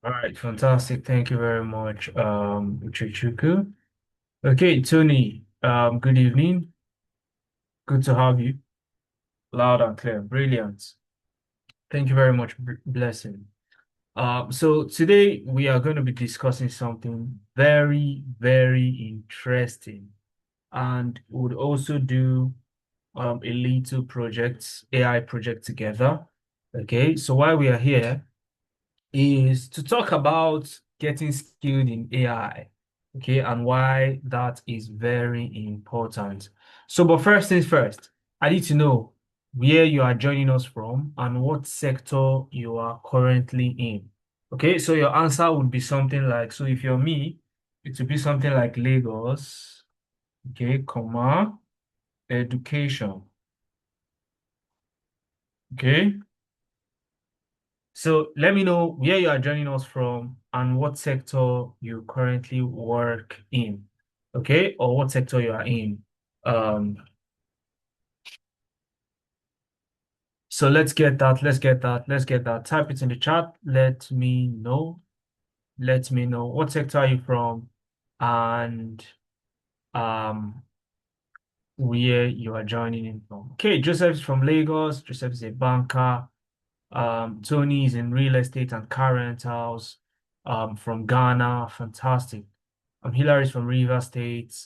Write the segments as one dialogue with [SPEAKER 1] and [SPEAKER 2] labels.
[SPEAKER 1] All right, fantastic. Thank you very much, Uchechuku. Okay, Tony, good evening. Good to have you. Loud and clear. Brilliant. Thank you very much, Blessing. So today we are going to be discussing something very, very interesting, and would also do a little project, AI project together. Okay, so why we are here is to talk about getting skilled in AI, okay, and why that is very important. So, but first things first, I need to know where you are joining us from and what sector you are currently in. Okay, so your answer would be something like, so if you're me, it would be something like Lagos, okay, comma, education, okay. So let me know where you are joining us from and what sector you currently work in, okay? Or what sector you are in. Um, so let's get that, let's get that, let's get that. Type it in the chat. Let me know. Let me know what sector are you from and um where you are joining in from. Okay, Joseph is from Lagos. Joseph is a banker. Tony is in real estate and car rentals from Ghana. Fantastic. Hilary is from River State.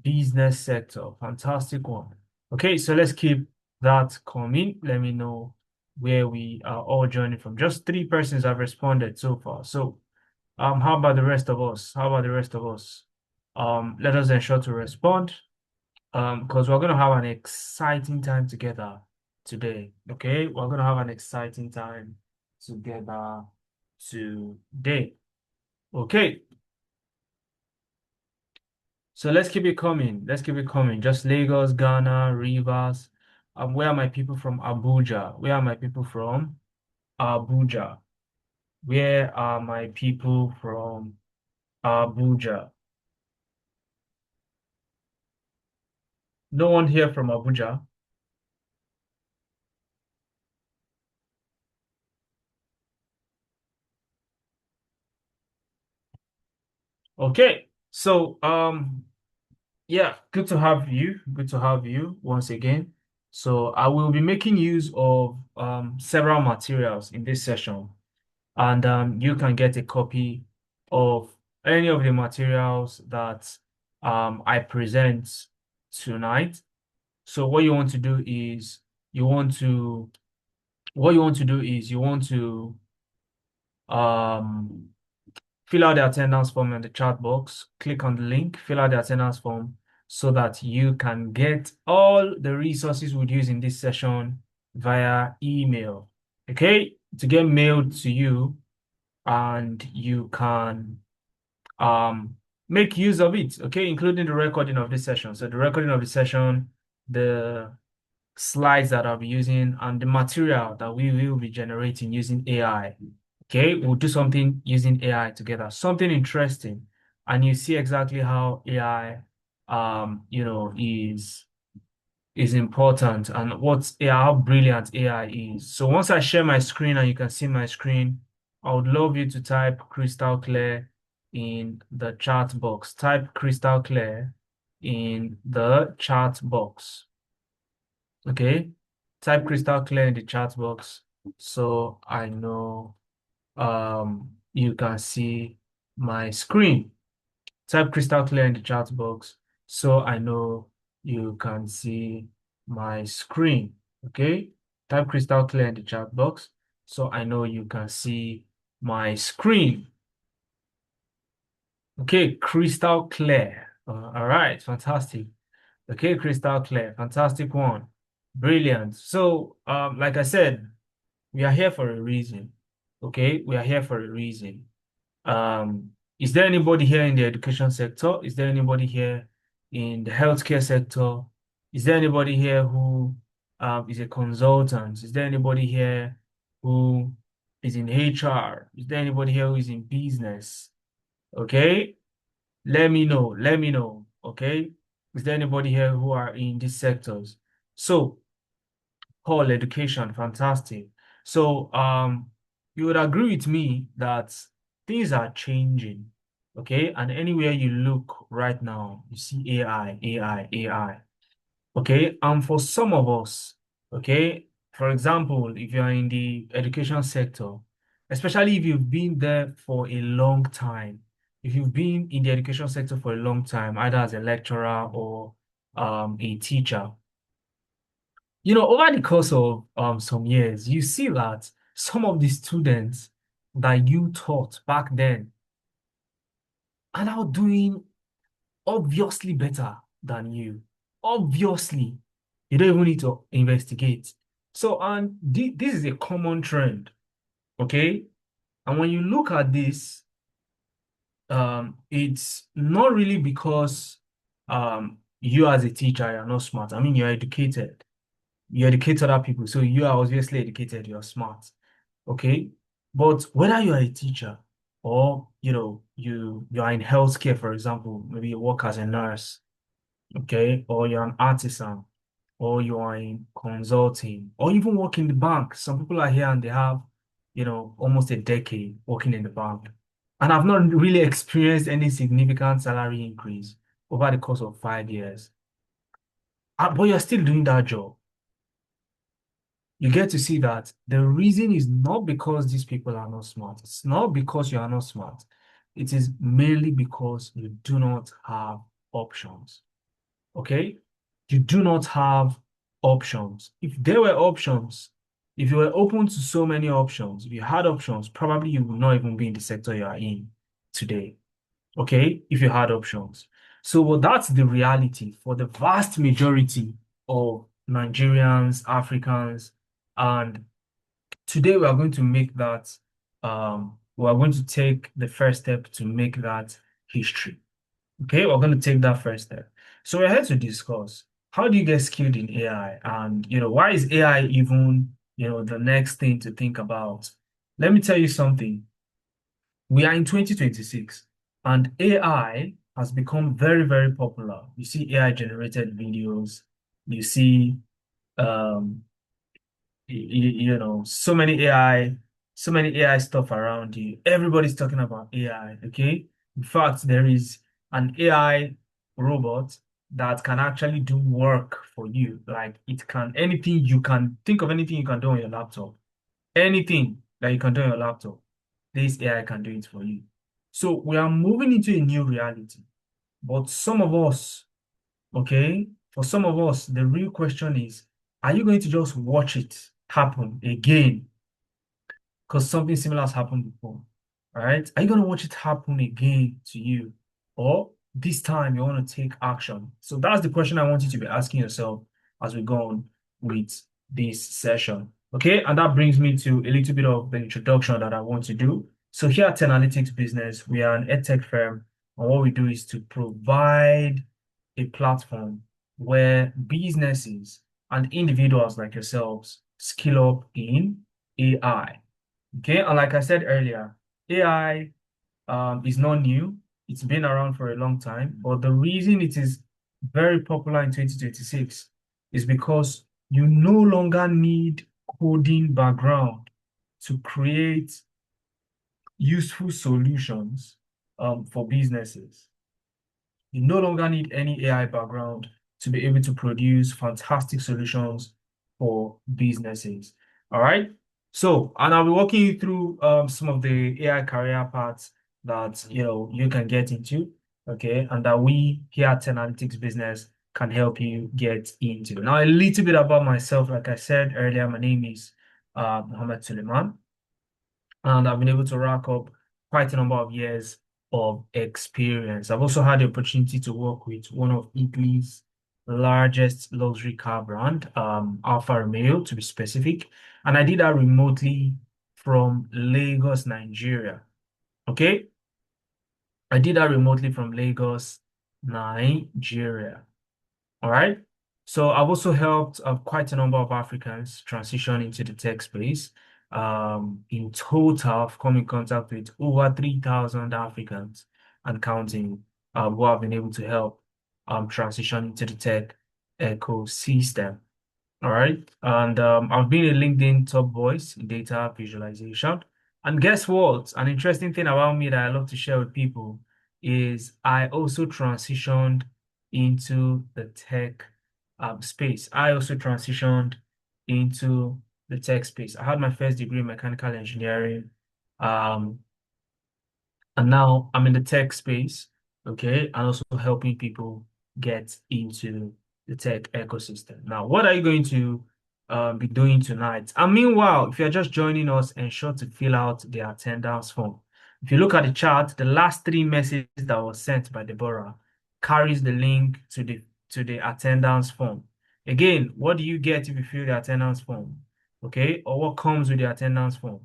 [SPEAKER 1] Business sector. Fantastic one. Okay, so let's keep that coming. Let me know where we are all joining from. Just three persons have responded so far. So, how about the rest of us? How about the rest of us? Let us ensure to respond because we're going to have an exciting time together today. Okay, we're going to have an exciting time together today. Okay, so let's keep it coming. Let's keep it coming. Just Lagos, Ghana, Rivers. Where are my people from? Abuja. Where are my people from? Abuja. Where are my people from? Abuja. No one here from Abuja. Okay, so yeah, good to have you. Good to have you once again. So I will be making use of several materials in this session, and you can get a copy of any of the materials that I present tonight. So what you want to do is you want to what you want to do is you want to um fill out the attendance form in the chat box, click on the link, fill out the attendance form so that you can get all the resources we'd use in this session via email. Okay? To get mailed to you and you can um make use of it, okay, including the recording of this session. So the recording of the session, the slides that I'll be using, and the material that we will be generating using AI. Okay, we'll do something using AI together, something interesting, and you see exactly how AI, is important and what's AI, how brilliant AI is. So once I share my screen and you can see my screen, I would love you to type crystal clear in the chat box. Type crystal clear in the chat box. Okay, type crystal clear in the chat box so I know you can see my screen. Type crystal clear in the chat box so I know you can see my screen. Okay, type crystal clear in the chat box so I know you can see my screen. Okay, crystal clear. All right, fantastic. Okay, crystal clear. Fantastic one. Brilliant. So, like I said, we are here for a reason. Okay, we are here for a reason. Is there anybody here in the education sector? Is there anybody here in the healthcare sector? Is there anybody here who is a consultant? Is there anybody here who is in HR? Is there anybody here who is in business? Okay, let me know. Let me know. Okay. Is there anybody here who are in these sectors? So, Paul, education, fantastic. So, you would agree with me that things are changing. Okay. And anywhere you look right now, you see AI, AI, AI. Okay. And for some of us, okay, for example, if you're in the education sector, especially if you've been there for a long time, if you've been in the education sector for a long time, either as a lecturer or a teacher, over the course of some years, you see that some of the students that you taught back then are now doing obviously better than you. Obviously, you don't even need to investigate. So, and this is a common trend, okay? And when you look at this, it's not really because you as a teacher are not smart. I mean, you're educated. You educate other people, so you are obviously educated, you're smart. Okay. But whether you are a teacher or you are in healthcare, for example, maybe you work as a nurse, okay, or you're an artisan, or you are in consulting, or even work in the bank. Some people are here and they have, almost a decade working in the bank. And I've not really experienced any significant salary increase over the course of 5 years. But you're still doing that job. You get to see that the reason is not because these people are not smart. It's not because you are not smart. It is mainly because you do not have options. Okay? You do not have options. If there were options, if you were open to so many options, if you had options, probably you would not even be in the sector you are in today. Okay? If you had options. So well, that's the reality for the vast majority of Nigerians, Africans, and today we are going to make that, we are going to take the first step to make that history. Okay, we're going to take that first step. So we're here to discuss how do you get skilled in AI, and why is AI even the next thing to think about? Let me tell you something. We are in 2026 and AI has become very, very popular. You see AI generated videos, you see um so many AI stuff around you. Everybody's talking about AI, okay? In fact, there is an AI robot that can actually do work for you. Like it can anything you can think of, anything you can do on your laptop, anything that you can do on your laptop, this AI can do it for you. So we are moving into a new reality. But some of us, okay, for some of us, the real question is, are you going to just watch it happen again? Because something similar has happened before. All right. Are you going to watch it happen again to you? Or this time you want to take action? So that's the question I want you to be asking yourself as we go on with this session. Okay. And that brings me to a little bit of the introduction that I want to do. So here at Analytics Business, we are an edtech firm. And what we do is to provide a platform where businesses and individuals like yourselves skill up in AI. Okay, and like I said earlier, AI is not new. It's been around for a long time, but the reason it is very popular in 2026 is because you no longer need coding background to create useful solutions for businesses. You no longer need any AI background to be able to produce fantastic solutions for businesses. All right. So, and I'll be walking you through some of the AI career paths that you can get into, okay, and that we here at Analytics Business can help you get into. Now, a little bit about myself. Like I said earlier, my name is Mohammed Suleiman, and I've been able to rack up quite a number of years of experience. I've also had the opportunity to work with one of Italy's largest luxury car brand, Alfa Romeo to be specific, and I did that remotely from Lagos, Nigeria. Okay, I did that remotely from Lagos, Nigeria. All right. So I've also helped quite a number of Africans transition into the tech space. In total, I've come in contact with over 3,000 Africans and counting who have been able to help transition into the tech ecosystem. All right. And I've been a LinkedIn top voice in data visualization. And guess what? An interesting thing about me that I love to share with people is I also transitioned into the tech space. I also transitioned into the tech space. I had my first degree in mechanical engineering. Um, and now I'm in the tech space, okay, and also helping people get into the tech ecosystem. Now, what are you going to be doing tonight? And meanwhile, if you're just joining us, ensure to fill out the attendance form. If you look at the chart, the last three messages that was sent by Deborah carries the link to the attendance form. Again, what do you get if you fill the attendance form? Okay, or what comes with the attendance form?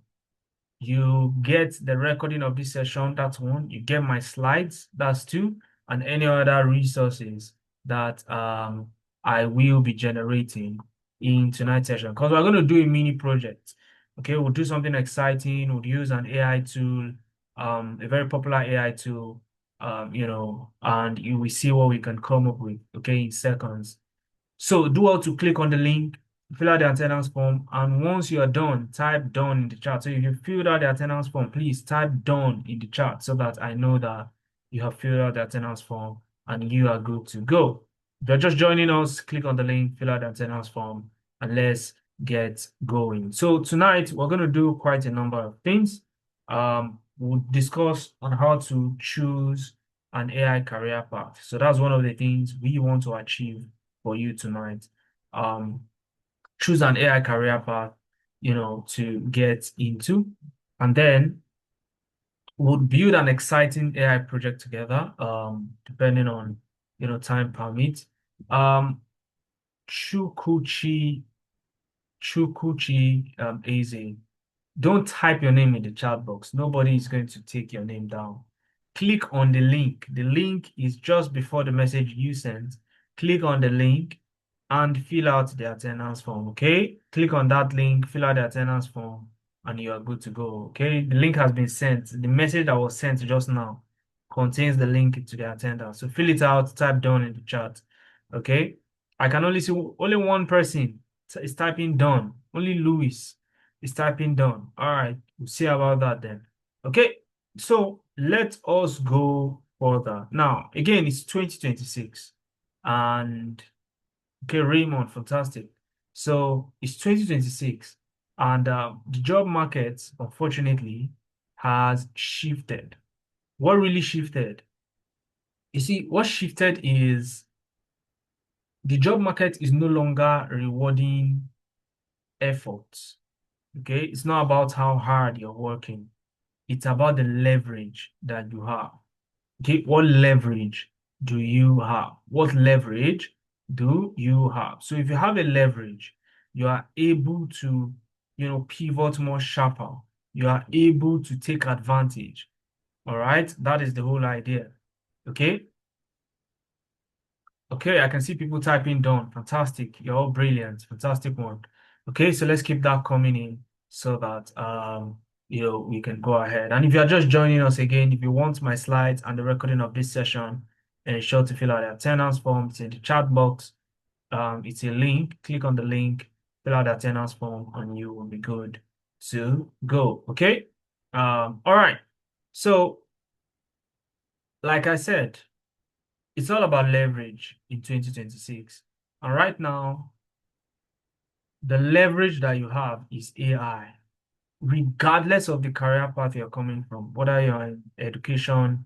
[SPEAKER 1] You get the recording of this session, that's one. You get my slides, that's two, and any other resources that I will be generating in tonight's session. Because we're going to do a mini project. Okay, we'll do something exciting. We'll use an AI tool, a very popular AI tool, and you will see what we can come up with, okay, in seconds. So do all to click on the link, fill out the attendance form, and once you are done, type done in the chat. So if you filled out the attendance form, please type done in the chat so that I know that you have filled out the attendance form and you are good to go. If you're just joining us, click on the link, fill out the attendance form, and let's get going. So tonight we're going to do quite a number of things. We'll discuss on how to choose an AI career path. So that's one of the things we want to achieve for you tonight. Um, Choose an AI career path, to get into, and then we'll build an exciting AI project together, depending on, time permit. Um, Chukuchi, Eze, don't type your name in the chat box. Nobody is going to take your name down. Click on the link. The link is just before the message you sent. Click on the link and fill out the attendance form, okay? Click on that link, fill out the attendance form, and you are good to go, okay? The link has been sent. The message that was sent just now contains the link to the attendance. So fill it out, type done in the chat, okay? I can only see only one person is typing done. Only Louis is typing done. All right, we'll see about that then. Okay, so let us go further. Now, again, it's 2026. And okay, Raymond, fantastic. So it's 2026, and the job market, unfortunately, has shifted. What really shifted? You see, what shifted is the job market is no longer rewarding efforts. Okay, it's not about how hard you're working. It's about the leverage that you have. Okay, what leverage do you have? What leverage do you have? So if you have a leverage, you are able to, pivot more sharper. You are able to take advantage. All right, that is the whole idea. Okay. Okay, I can see people typing done. Fantastic. You're all brilliant. Fantastic one. Okay, so let's keep that coming in so that we can go ahead. And if you're just joining us again, if you want my slides and the recording of this session, ensure to fill out the attendance form. It's in the chat box. It's a link. Click on the link, fill out the attendance form, and you will be good to go. Okay. All right. So, like I said, it's all about leverage in 2026. And right now, the leverage that you have is AI, regardless of the career path you're coming from, whether you're in education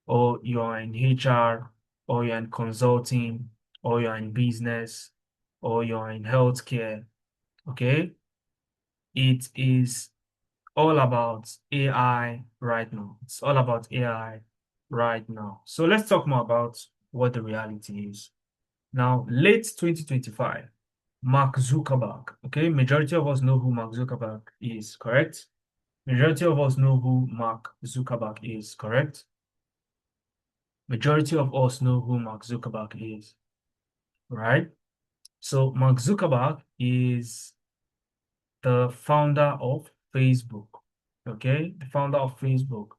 [SPEAKER 1] or you're in HR or you're in consulting or you're in business or you're in healthcare, okay? It is all about AI right now. It's all about AI right now. So let's talk more about what the reality is. Now, late 2025, Mark Zuckerberg. Okay, majority of us know who Mark Zuckerberg is, correct? Majority of us know who Mark Zuckerberg is, correct? Majority of us know who Mark Zuckerberg is, right? So Mark Zuckerberg is the founder of Facebook, okay? The founder of Facebook.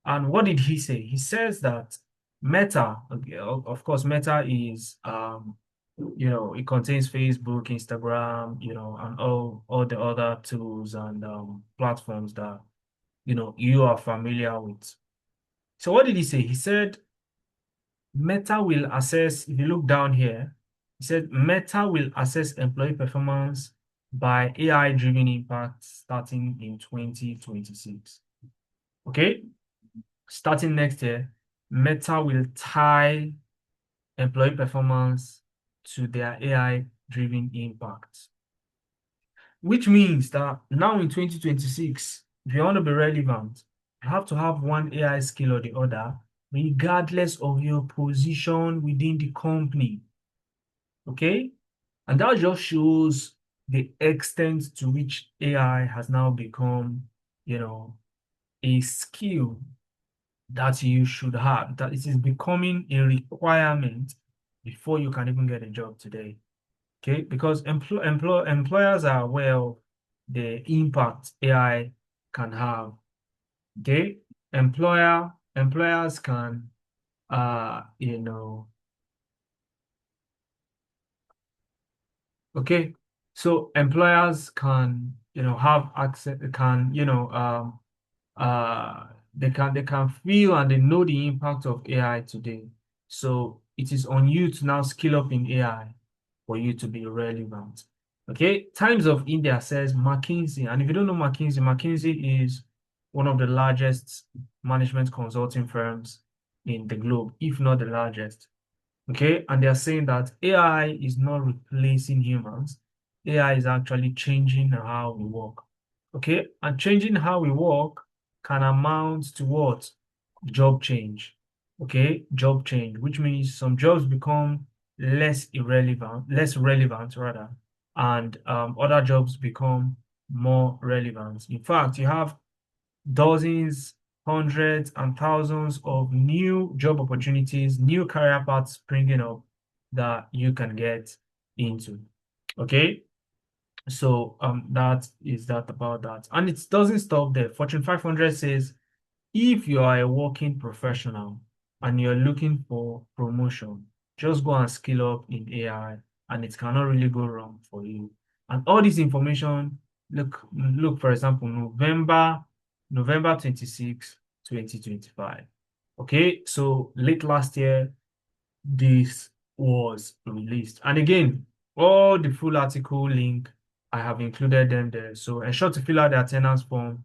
[SPEAKER 1] And what did he say? He says that Meta, okay, of course, Meta is it contains Facebook, Instagram, and all the other tools and platforms that you are familiar with. So what did he say? He said Meta will assess, if you look down here, he said Meta will assess employee performance by AI-driven impact starting in 2026. Okay? Starting next year, Meta will tie employee performance to their AI-driven impact, which means that now in 2026, if you want to be relevant, you have to have one AI skill or the other, regardless of your position within the company. Okay? And that just shows the extent to which AI has now become, a skill that you should have, that it is becoming a requirement before you can even get a job today. Okay? Because employers are aware of the impact AI can have. Okay? Employers can uh, you know, okay. So employers can, have access, can, they can feel and they know the impact of AI today. So it is on you to now skill up in AI for you to be relevant. Okay. Times of India says McKinsey. And if you don't know McKinsey, McKinsey is one of the largest management consulting firms in the globe, if not the largest. Okay, and they're saying that AI is not replacing humans. AI is actually changing how we work. Okay, and changing how we work can amount to what? Job change. Okay, job change, which means some jobs become less relevant rather, and other jobs become more relevant. In fact, you have dozens, hundreds, and thousands of new job opportunities, new career paths springing up that you can get into. Okay. So that is that about that. And it doesn't stop there. Fortune 500 says if you are a working professional and you're looking for promotion, just go and skill up in AI and it cannot really go wrong for you. And all this information, look, for example, November 26, 2025. Okay, so late last year, this was released. And again, all the full article link, I have included them there. So ensure to fill out the attendance form.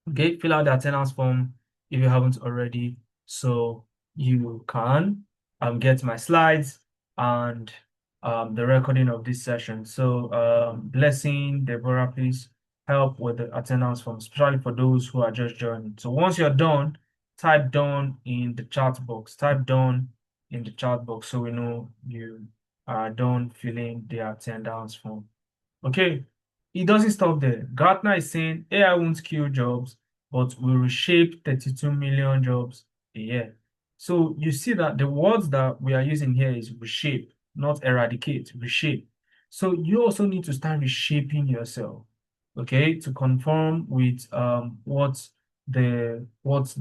[SPEAKER 1] Okay, fill out the attendance form if you haven't already, so you can get my slides and the recording of this session. So Blessing, Deborah, please help with the attendance form, especially for those who are just joining. So once you're done, type done in the chat box. Type done in the chat box so we know you are done filling the attendance form. Okay, it doesn't stop there. Gartner is saying AI won't kill jobs, but will reshape 32 million jobs a year. So you see that the words that we are using here is reshape, not eradicate, reshape. So you also need to start reshaping yourself, okay, to conform with what the world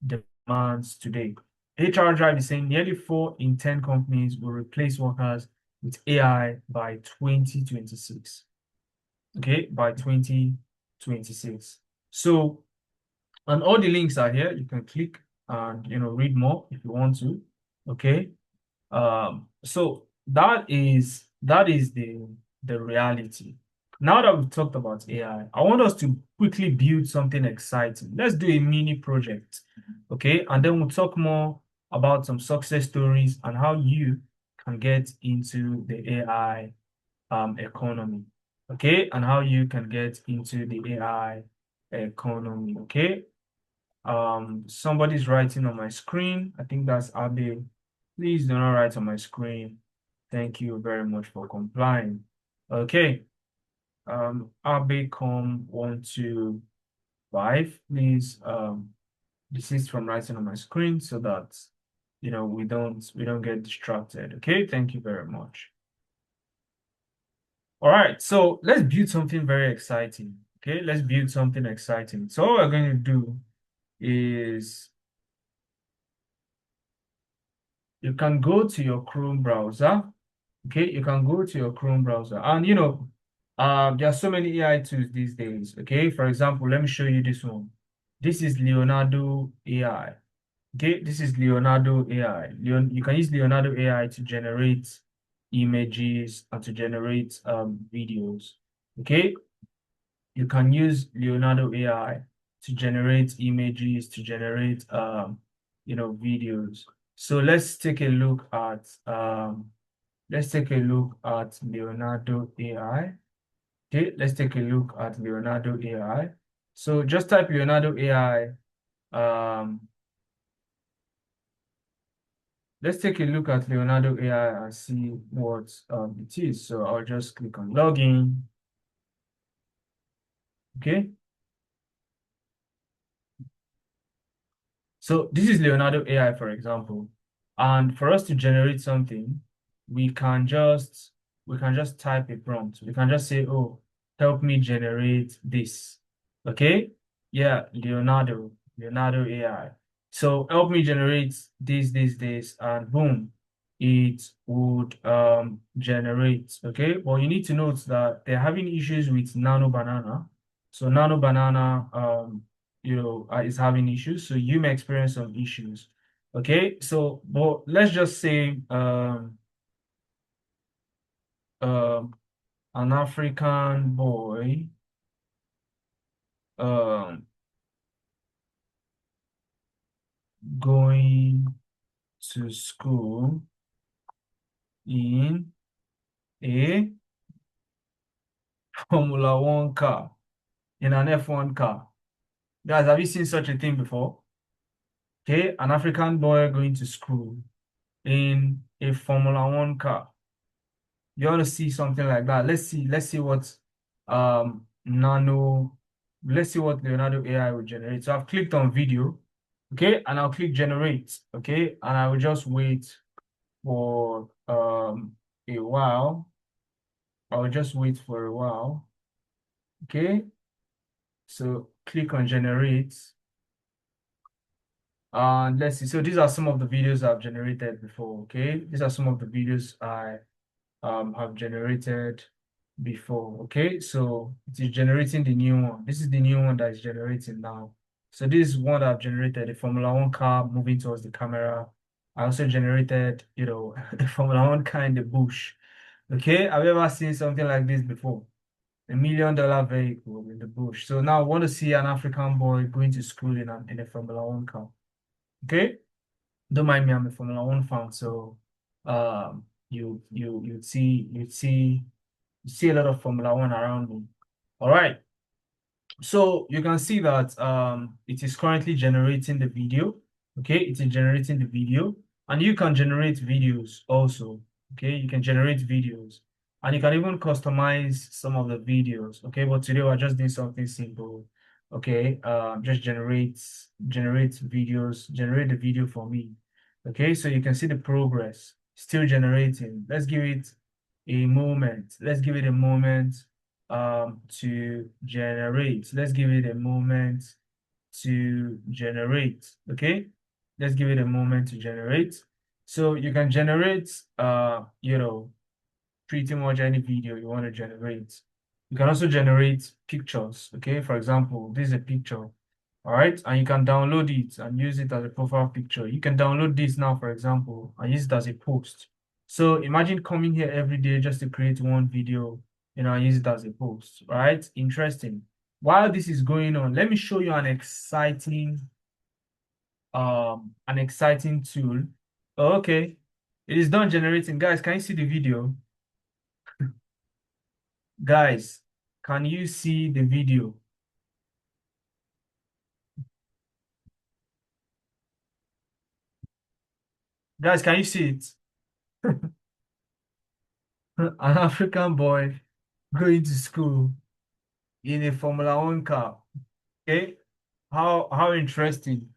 [SPEAKER 1] demands today. HR Drive is saying nearly 4 in 10 companies will replace workers with AI by 2026. Okay, by 2026. So, and all the links are here. You can click and read more if you want to. Okay. So that is the reality. Now that we've talked about AI, I want us to quickly build something exciting. Let's do a mini project. Okay, and then we'll talk more about some success stories and how you can get into the AI economy. Okay, and how you can get into the AI economy. Okay. Somebody's writing on my screen. I think that's Abe. Please do not write on my screen. Thank you very much for complying. Okay. Abecom125. Please desist from writing on my screen so that we don't get distracted. Okay, thank you very much. All right, so let's build something very exciting. Okay, let's build something exciting. So what we're going to do is you can go to your Chrome browser. Okay, you can go to your Chrome browser. And There are so many AI tools these days. Okay, for example, let me show you this one. This is Leonardo AI. Okay, this is Leonardo AI. You can use Leonardo AI to generate images and to generate videos. Okay, you can use Leonardo AI to generate images, to generate videos. So let's take a look at Leonardo AI. Okay, let's take a look at Leonardo AI. So just type Leonardo AI. Um, let's take a look at Leonardo AI and see what it is. So I'll just click on login. Okay. So this is Leonardo AI, for example. And for us to generate something, we can just we can just type a prompt. We can just say, oh, help me generate this. Okay? Yeah, Leonardo AI. So help me generate this, and boom, it would generate. Okay. Well, you need to note that they're having issues with Nano Banana. So Nano Banana is having issues, so you may experience some issues. Okay, so but let's just say um an African boy um going to school in a Formula One car, in an F1 car. Guys, have you seen such a thing before? Okay, an African boy going to school in a Formula One car. You want to see something like that. Let's see what nano let's see what Leonardo AI will generate. So I've clicked on video, okay, and I'll click generate, okay, and I will just wait for a while. I'll just wait for a while. Okay, so click on generate, and let's see. So these are some of the videos I've generated before. Okay, these are some of the videos I have generated before. Okay, so it is generating the new one. This is the new one that is generating now. So this is one that I've generated, a Formula One car moving towards the camera. I also generated, a Formula One car in the bush. Okay, have you ever seen something like this before? $1 million vehicle in the bush. So now I want to see an African boy going to school in a Formula One car. Okay, don't mind me, I'm a Formula One fan, so you see a lot of Formula One around me. All right. So you can see that it is currently generating the video. Okay, it is generating the video, and you can generate videos also. Okay, you can generate videos, and you can even customize some of the videos. Okay, but today we're just doing something simple. Okay, just generate videos, generate the video for me. Okay, so you can see the progress still generating. Let's give it a moment. Let's give it a moment to generate. Let's give it a moment to generate. Okay, let's give it a moment to generate. So you can generate pretty much any video you want to generate. You can also generate pictures. Okay, for example, this is a picture. All right, and you can download it and use it as a profile picture. You can download this now, for example, and use it as a post. So imagine coming here every day just to create one video, and use it as a post, right? Interesting. While this is going on, let me show you an exciting tool. Oh, okay, it is done generating. Guys, can you see the video? Guys, can you see the video? Guys, can you see it? An African boy going to school in a Formula One car. Okay, how interesting.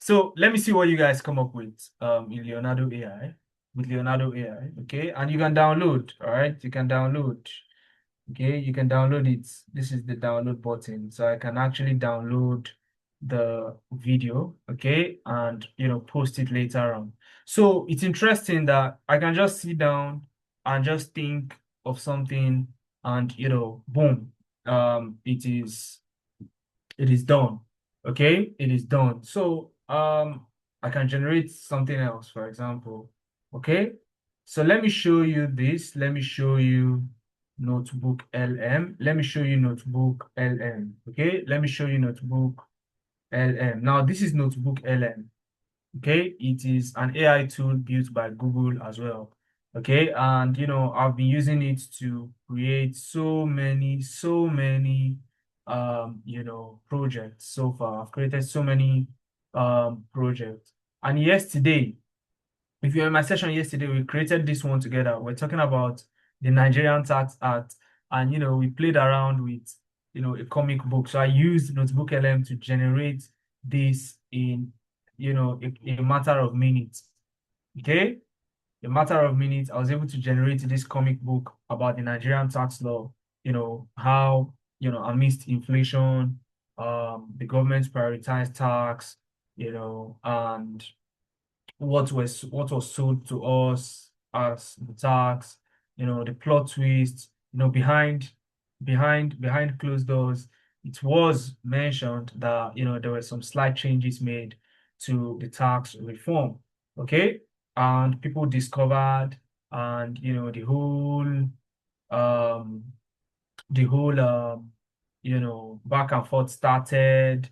[SPEAKER 1] So let me see what you guys come up with in Leonardo AI, with Leonardo AI. Okay, and you can download. All right, you can download. Okay, you can download it. This is the download button, so I can actually download the video. Okay, and post it later on. So it's interesting that I can just sit down and just think of something and boom, it is done. Okay, it is done. So I can generate something else, for example. Okay, so let me show you this. Let me show you Notebook LM. Let me show you Notebook LM. Okay, let me show you Notebook LM. Now this is Notebook LM. Okay, it is an AI tool built by Google as well. Okay, and I've been using it to create so many projects so far. I've created so many projects. And yesterday, if you were in my session yesterday, we created this one together. We're talking about the Nigerian Tax Act, and we played around with a comic book. So I used Notebook LM to generate this in a matter of minutes. Okay, a matter of minutes, I was able to generate this comic book about the Nigerian tax law. How amidst inflation, the government prioritized tax. And what was sold to us as the tax, the plot twist, behind closed doors. It was mentioned that there were some slight changes made to the tax reform. Okay, and people discovered, and um the whole back and forth started,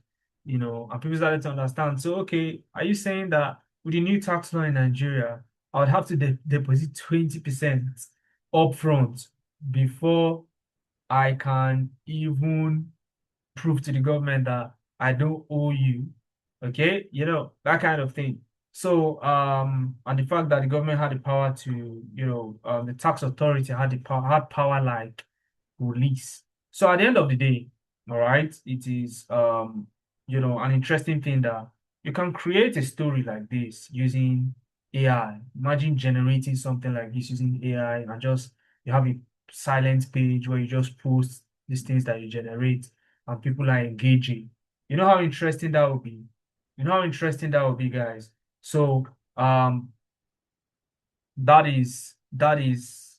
[SPEAKER 1] and people started to understand. So, okay, are you saying that with the new tax law in Nigeria, I would have to deposit 20% upfront before I can even prove to the government that I don't owe you? Okay, that kind of thing. So, and the fact that the government had the power to, the tax authority had power like police. So at the end of the day, all right, it is an interesting thing that you can create a story like this using AI. Imagine generating something like this using AI, and just you have a silent page where you just post these things that you generate, and people are engaging. You know how interesting that would be? You know how interesting that would be, guys? So that is that is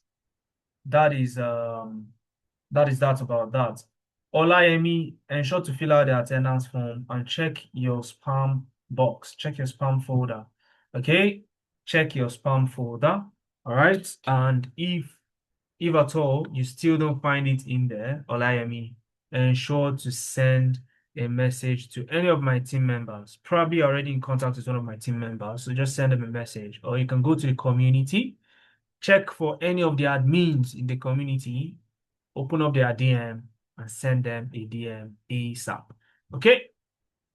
[SPEAKER 1] that is that about that. Olayemi, ensure to fill out the attendance form and check your spam box. Check your spam folder. Okay? Check your spam folder. All right. And if at all you still don't find it in there, Olayemi, ensure to send a message to any of my team members. Probably already in contact with one of my team members. So just send them a message. Or you can go to the community, check for any of the admins in the community, open up their DM and send them a DM ASAP. Okay?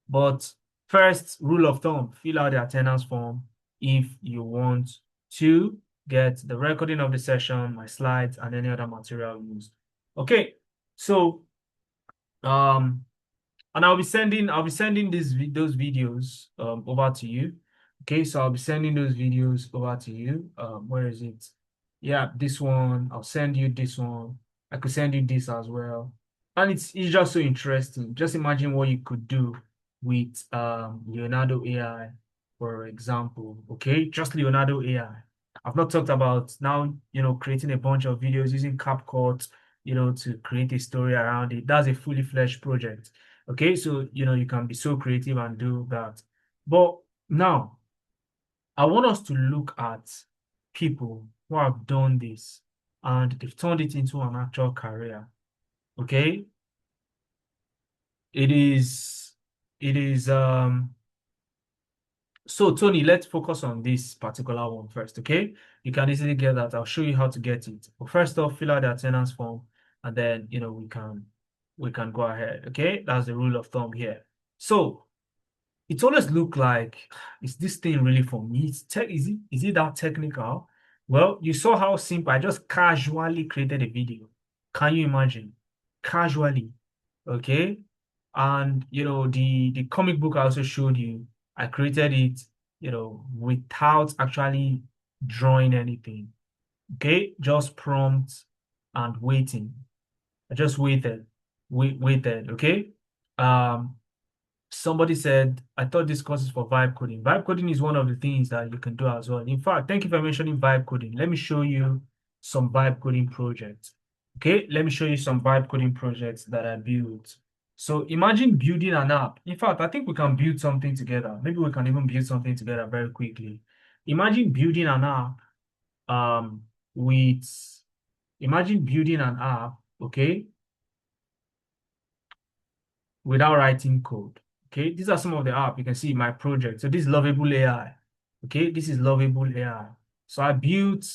[SPEAKER 1] But first, rule of thumb, fill out the attendance form if you want to get the recording of the session, my slides, and any other material used. Okay, so and I'll be sending those videos over to you. Okay, so I'll be sending those videos over to you. Where is it? Yeah, this one. I'll send you this one. I could send you this as well. And it's just so interesting. Just imagine what you could do with Leonardo AI, for example. Okay, just Leonardo AI. I've not talked about now, creating a bunch of videos using CapCut, to create a story around it. That's a fully fledged project. Okay, so you can be so creative and do that. But now I want us to look at people who have done this and they've turned it into an actual career. Okay, it is it is so Tony, let's focus on this particular one first. Okay, you can easily get that. I'll show you how to get it. But first off, fill out the attendance form, and then we can go ahead. Okay, that's the rule of thumb here. So it always look like, is this thing really for me? Is it that technical? Well, you saw how simple. I just casually created a video. Can you imagine? Casually, okay? And the comic book I also showed you, I created it, without actually drawing anything. Okay, just prompt and waiting. I just waited. Okay. Um, Somebody said, I thought this course is for vibe coding. Vibe coding is one of the things that you can do as well. In fact, thank you for mentioning vibe coding. Let me show you some vibe coding projects. Okay, let me show you some vibe coding projects that I built. So imagine building an app. In fact, I think we can build something together. Maybe we can even build something together very quickly. Imagine building an app um with imagine building an app, okay, without writing code. Okay, these are some of the app you can see in my project. So this is Lovable AI. Okay, this is Lovable AI. So I built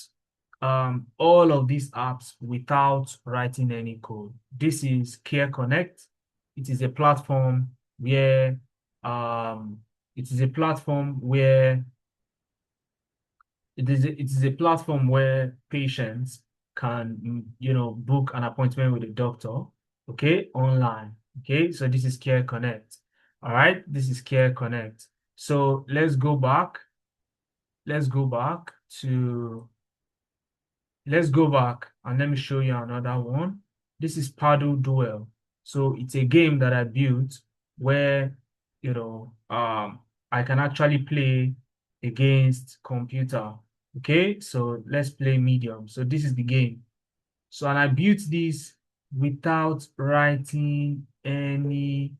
[SPEAKER 1] all of these apps without writing any code. This is Care Connect. It is a platform where um it is a platform where it is a platform where patients can book an appointment with a doctor, okay, online. Okay, so this is Care Connect. All right, this is Care Connect. So let's go back to let's go back and let me show you another one. This is Paddle Duel. So it's a game that I built where, I can actually play against computer. Okay, so let's play medium. So this is the game. So, and I built this without writing any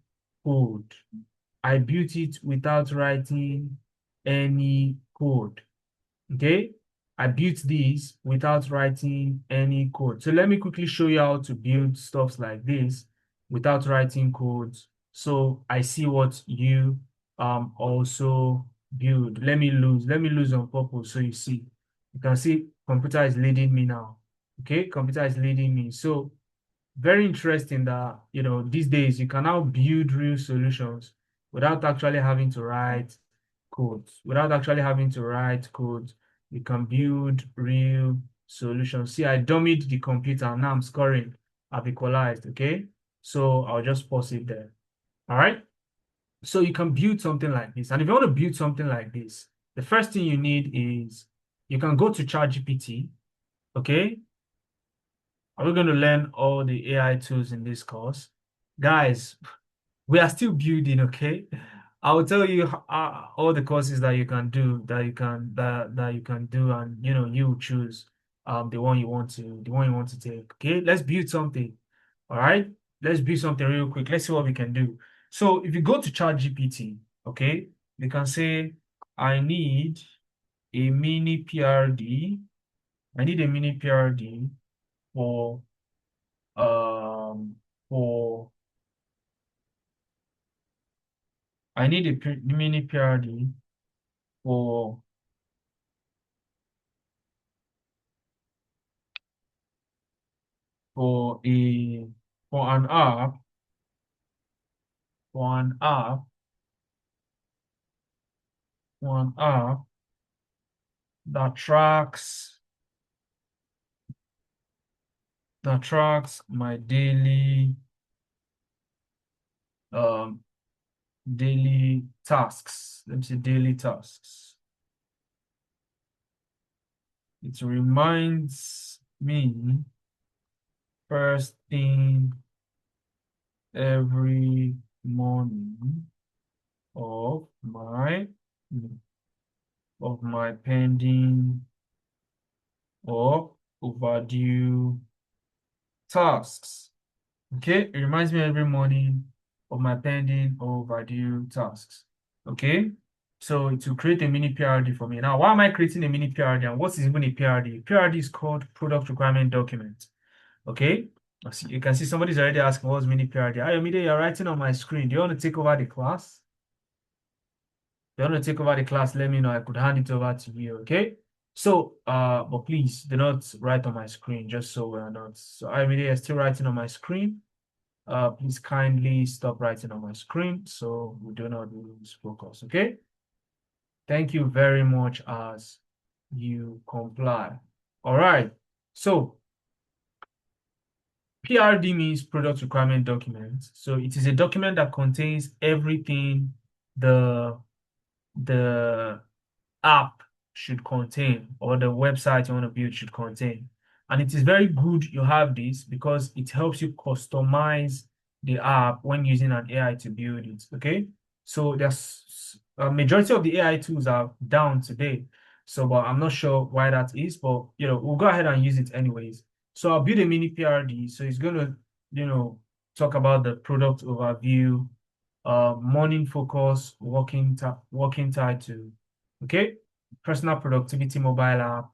[SPEAKER 1] code. I built it without writing any code. Okay, I built this without writing any code. So let me quickly show you how to build stuff like this without writing codes. So I see what you also build. Let me lose on purpose so you see. You can see computer is leading me now. Okay, computer is leading me. So very interesting that these days you can now build real solutions without actually having to write codes. Without actually having to write code, you can build real solutions. See, I dummied the computer and now I'm scoring. I've equalized, okay? So I'll just pause it there. All right. So you can build something like this. And if you want to build something like this, the first thing you need is you can go to ChatGPT, okay? Are we going to learn all the AI tools in this course? Guys, we are still building, okay? I will tell you all the courses that you can do, that you can do, and you choose the one you want to take. Okay, let's build something. All right, let's build something real quick. Let's see what we can do. So if you go to ChatGPT, okay, you can say, I need a mini PRD. I need a mini PRD for um for I need a mini PRD for for a for an app for an app for an app that tracks my um daily tasks. Let me say daily tasks. It reminds me first thing every morning of my pending or overdue tasks. Okay, it reminds me every morning of my pending or overdue tasks. Okay, so to create a mini PRD for me. Now, why am I creating a mini PRD and what is even a PRD? PRD is called Product Requirement Document. Okay, you can see somebody's already asking what's mini PRD. Ayomide, you're writing on my screen. Do you want to take over the class? If you want to take over the class, let me know. I could hand it over to you. Okay. So, but please do not write on my screen, just so we're not. So Ayomide is still writing on my screen. Please kindly stop writing on my screen so we do not lose focus, okay? Thank you very much as you comply. All right, so PRD means Product Requirement Document. So it is a document that contains everything the the app should contain or the website you want to build should contain. And it is very good you have this because it helps you customize the app when using an AI to build it. Okay. So there's a majority of the AI tools are down today. So, but I'm not sure why that is, but we'll go ahead and use it anyways. So I'll build a mini PRD. So it's going to, talk about the product overview, morning focus, working title. Okay. Personal productivity mobile app,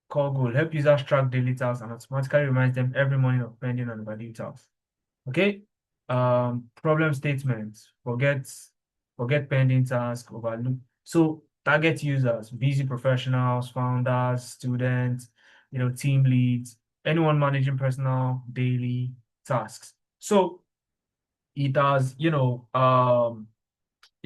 [SPEAKER 1] core goal, help users track daily tasks and automatically reminds them every morning of pending and overdue tasks. Okay. Problem statements, forget pending task, overlook. So target users, busy professionals, founders, students, team leads, anyone managing personal daily tasks. So it has, it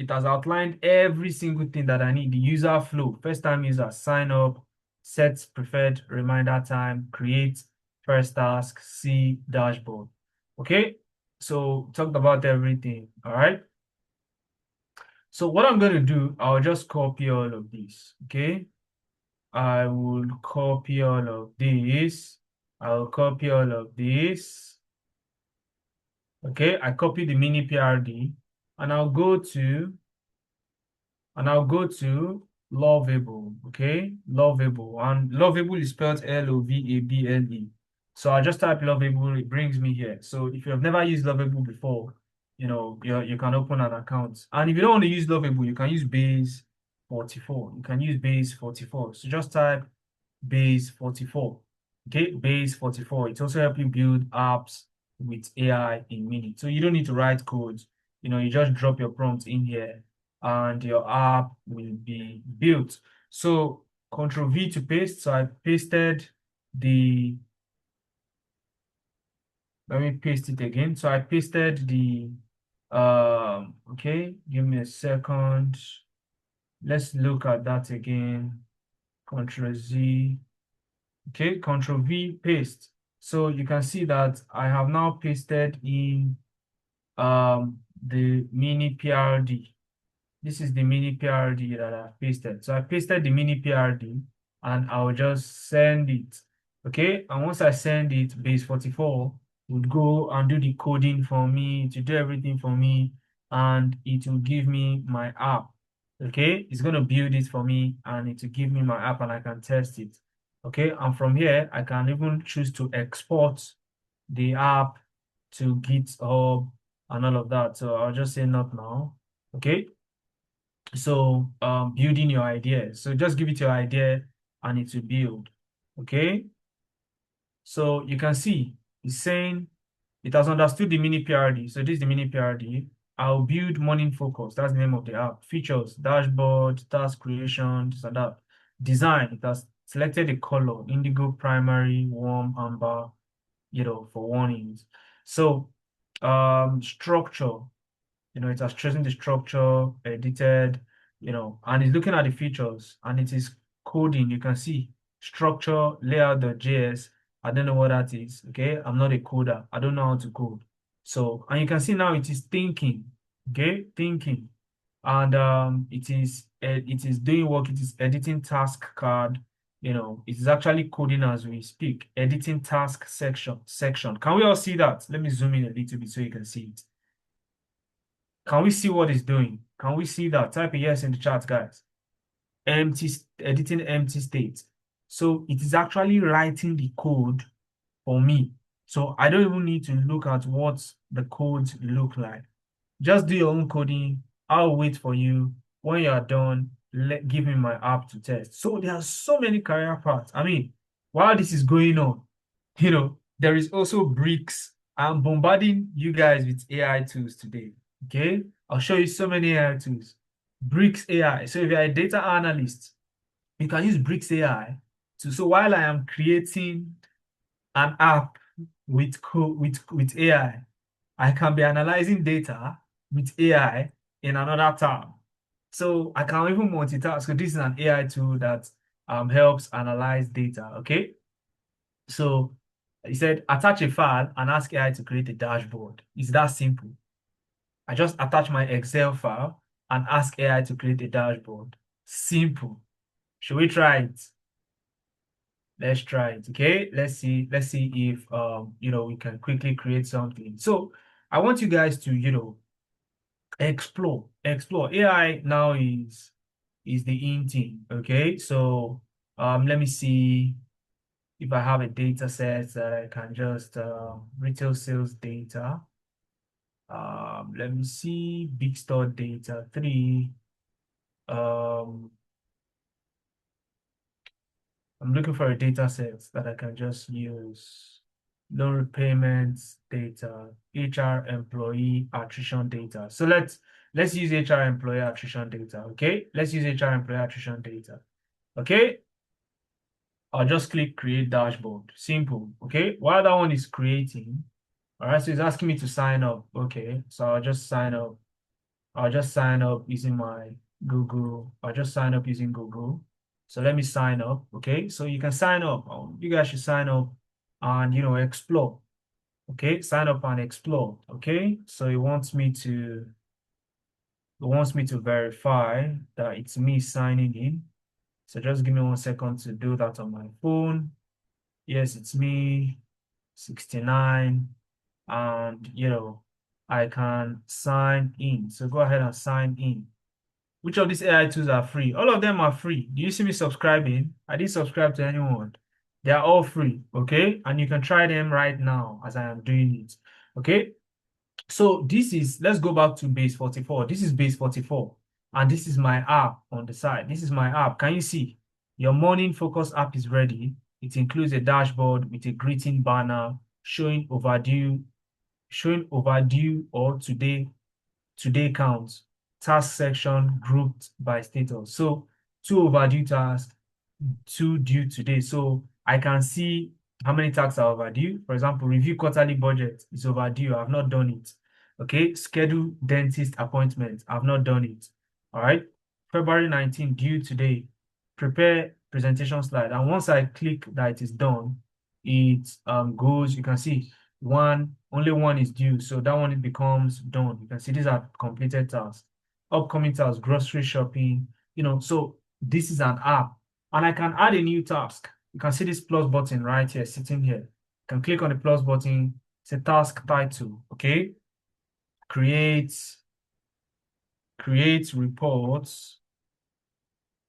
[SPEAKER 1] has outlined every single thing that I need. The user flow, first time user, sign up, set preferred reminder time, create first task, see dashboard. Okay, so talked about everything. All right. So what I'm going to do, I'll just copy all of this. Okay, I will copy all of this. I'll copy all of this. Okay, I copy the mini PRD and I'll go to Lovable, okay? Lovable, and Lovable is spelled Lovable. So I just type Lovable, it brings me here. So if you have never used Lovable before, you can open an account. And if you don't want to use Lovable, you can use Base 44. You can use Base 44. So just type Base 44. Okay, Base 44. It also helps you build apps with AI in minutes. So you don't need to write code. You just drop your prompt in here and your app will be built. So Control V to paste. So I pasted the, let me paste it again. So I pasted the, okay, give me a second. Let's look at that again. Control Z. Okay, Control V, paste. So you can see that I have now pasted in the mini PRD. This is the mini PRD that I pasted. So I pasted the mini PRD and I'll just send it. Okay, and once I send it, base 44 would go and do the coding for me, to do everything for me, and it will give me my app. Okay, it's going to build it for me and it will give me my app and I can test it. Okay, and from here, I can even choose to export the app to GitHub and all of that. So I'll just say not now. Okay. So building your idea. So just give it your idea and it will build. Okay. So you can see it's saying it has understood the mini PRD. So this is the mini PRD. I'll build morning focus. That's the name of the app. Features, dashboard, task creation, this and that. Design, it has selected the color, indigo, primary, warm, amber, for warnings. So structure, it has chosen the structure, edited, and it's looking at the features and it is coding. You can see structure, layout.js. I don't know what that is. Okay. I'm not a coder. I don't know how to code. So, and you can see now it is thinking. Okay. Thinking. And it is doing work. It is editing task card. It is actually coding as we speak. Editing task section. Can we all see that? Let me zoom in a little bit so you can see it. Can we see what it's doing? Can we see that? Type a yes in the chat, guys. Editing empty state. So it is actually writing the code for me. So I don't even need to look at what the codes look like. Just do your own coding. I'll wait for you. When you are done, give me my app to test. So there are so many career paths. I mean, while this is going on, there is also bricks. I'm bombarding you guys with AI tools today. Okay, I'll show you so many AI tools. Bricks AI. So if you're a data analyst, you can use Bricks AI to. So while I am creating an app with AI, I can be analyzing data with AI in another tab. So I can even multitask. So this is an AI tool that helps analyze data. Okay. So he said, attach a file and ask AI to create a dashboard. It's that simple. I just attach my Excel file and ask AI to create a dashboard. Simple. Should we try it? Let's try it. Okay. Let's see if we can quickly create something. So I want you guys to, explore. AI now is the in thing. Okay. So let me see. if I have a data set that I can just retail sales data. Let me see, big store data 3. Um, I'm looking for a data set that I can just use. Loan repayments data, HR employee attrition data. So let's use HR employee attrition data. Okay, let's use HR employee attrition data. Okay, I'll just click create dashboard. Simple. Okay, while that one is creating, all right, so it's asking me to sign up. Okay, so I'll just sign up. I'll just sign up using my Google. I'll just sign up using Google. So let me sign up. Okay, so you can sign up. You guys should sign up and explore. Okay, sign up and explore. Okay, so it wants me to verify that it's me signing in. So just give me 1 second to do that on my phone. Yes, it's me, 69, and I can sign in. So go ahead and sign in. Which of these AI tools are free? All of them are free. Do you see me subscribing? I didn't subscribe to anyone. They are all free, okay? And you can try them right now as I am doing it, okay? So let's go back to base 44. This is base 44. And this is my app on the side. This is my app. Can you see? Your morning focus app is ready. It includes a dashboard with a greeting banner showing overdue or today counts, task section grouped by status. So 2 overdue tasks, 2 due today. So I can see how many tasks are overdue. For example, review quarterly budget is overdue. I've not done it. Okay, schedule dentist appointment. I've not done it. All right. February 19 due today. Prepare presentation slide. And once I click that it is done, it goes, you can see only one is due. So that one it becomes done. You can see these are completed tasks. Upcoming tasks, grocery shopping, so this is an app. And I can add a new task. You can see this plus button right here, sitting here. You can click on the plus button. It's a task title, okay? Create reports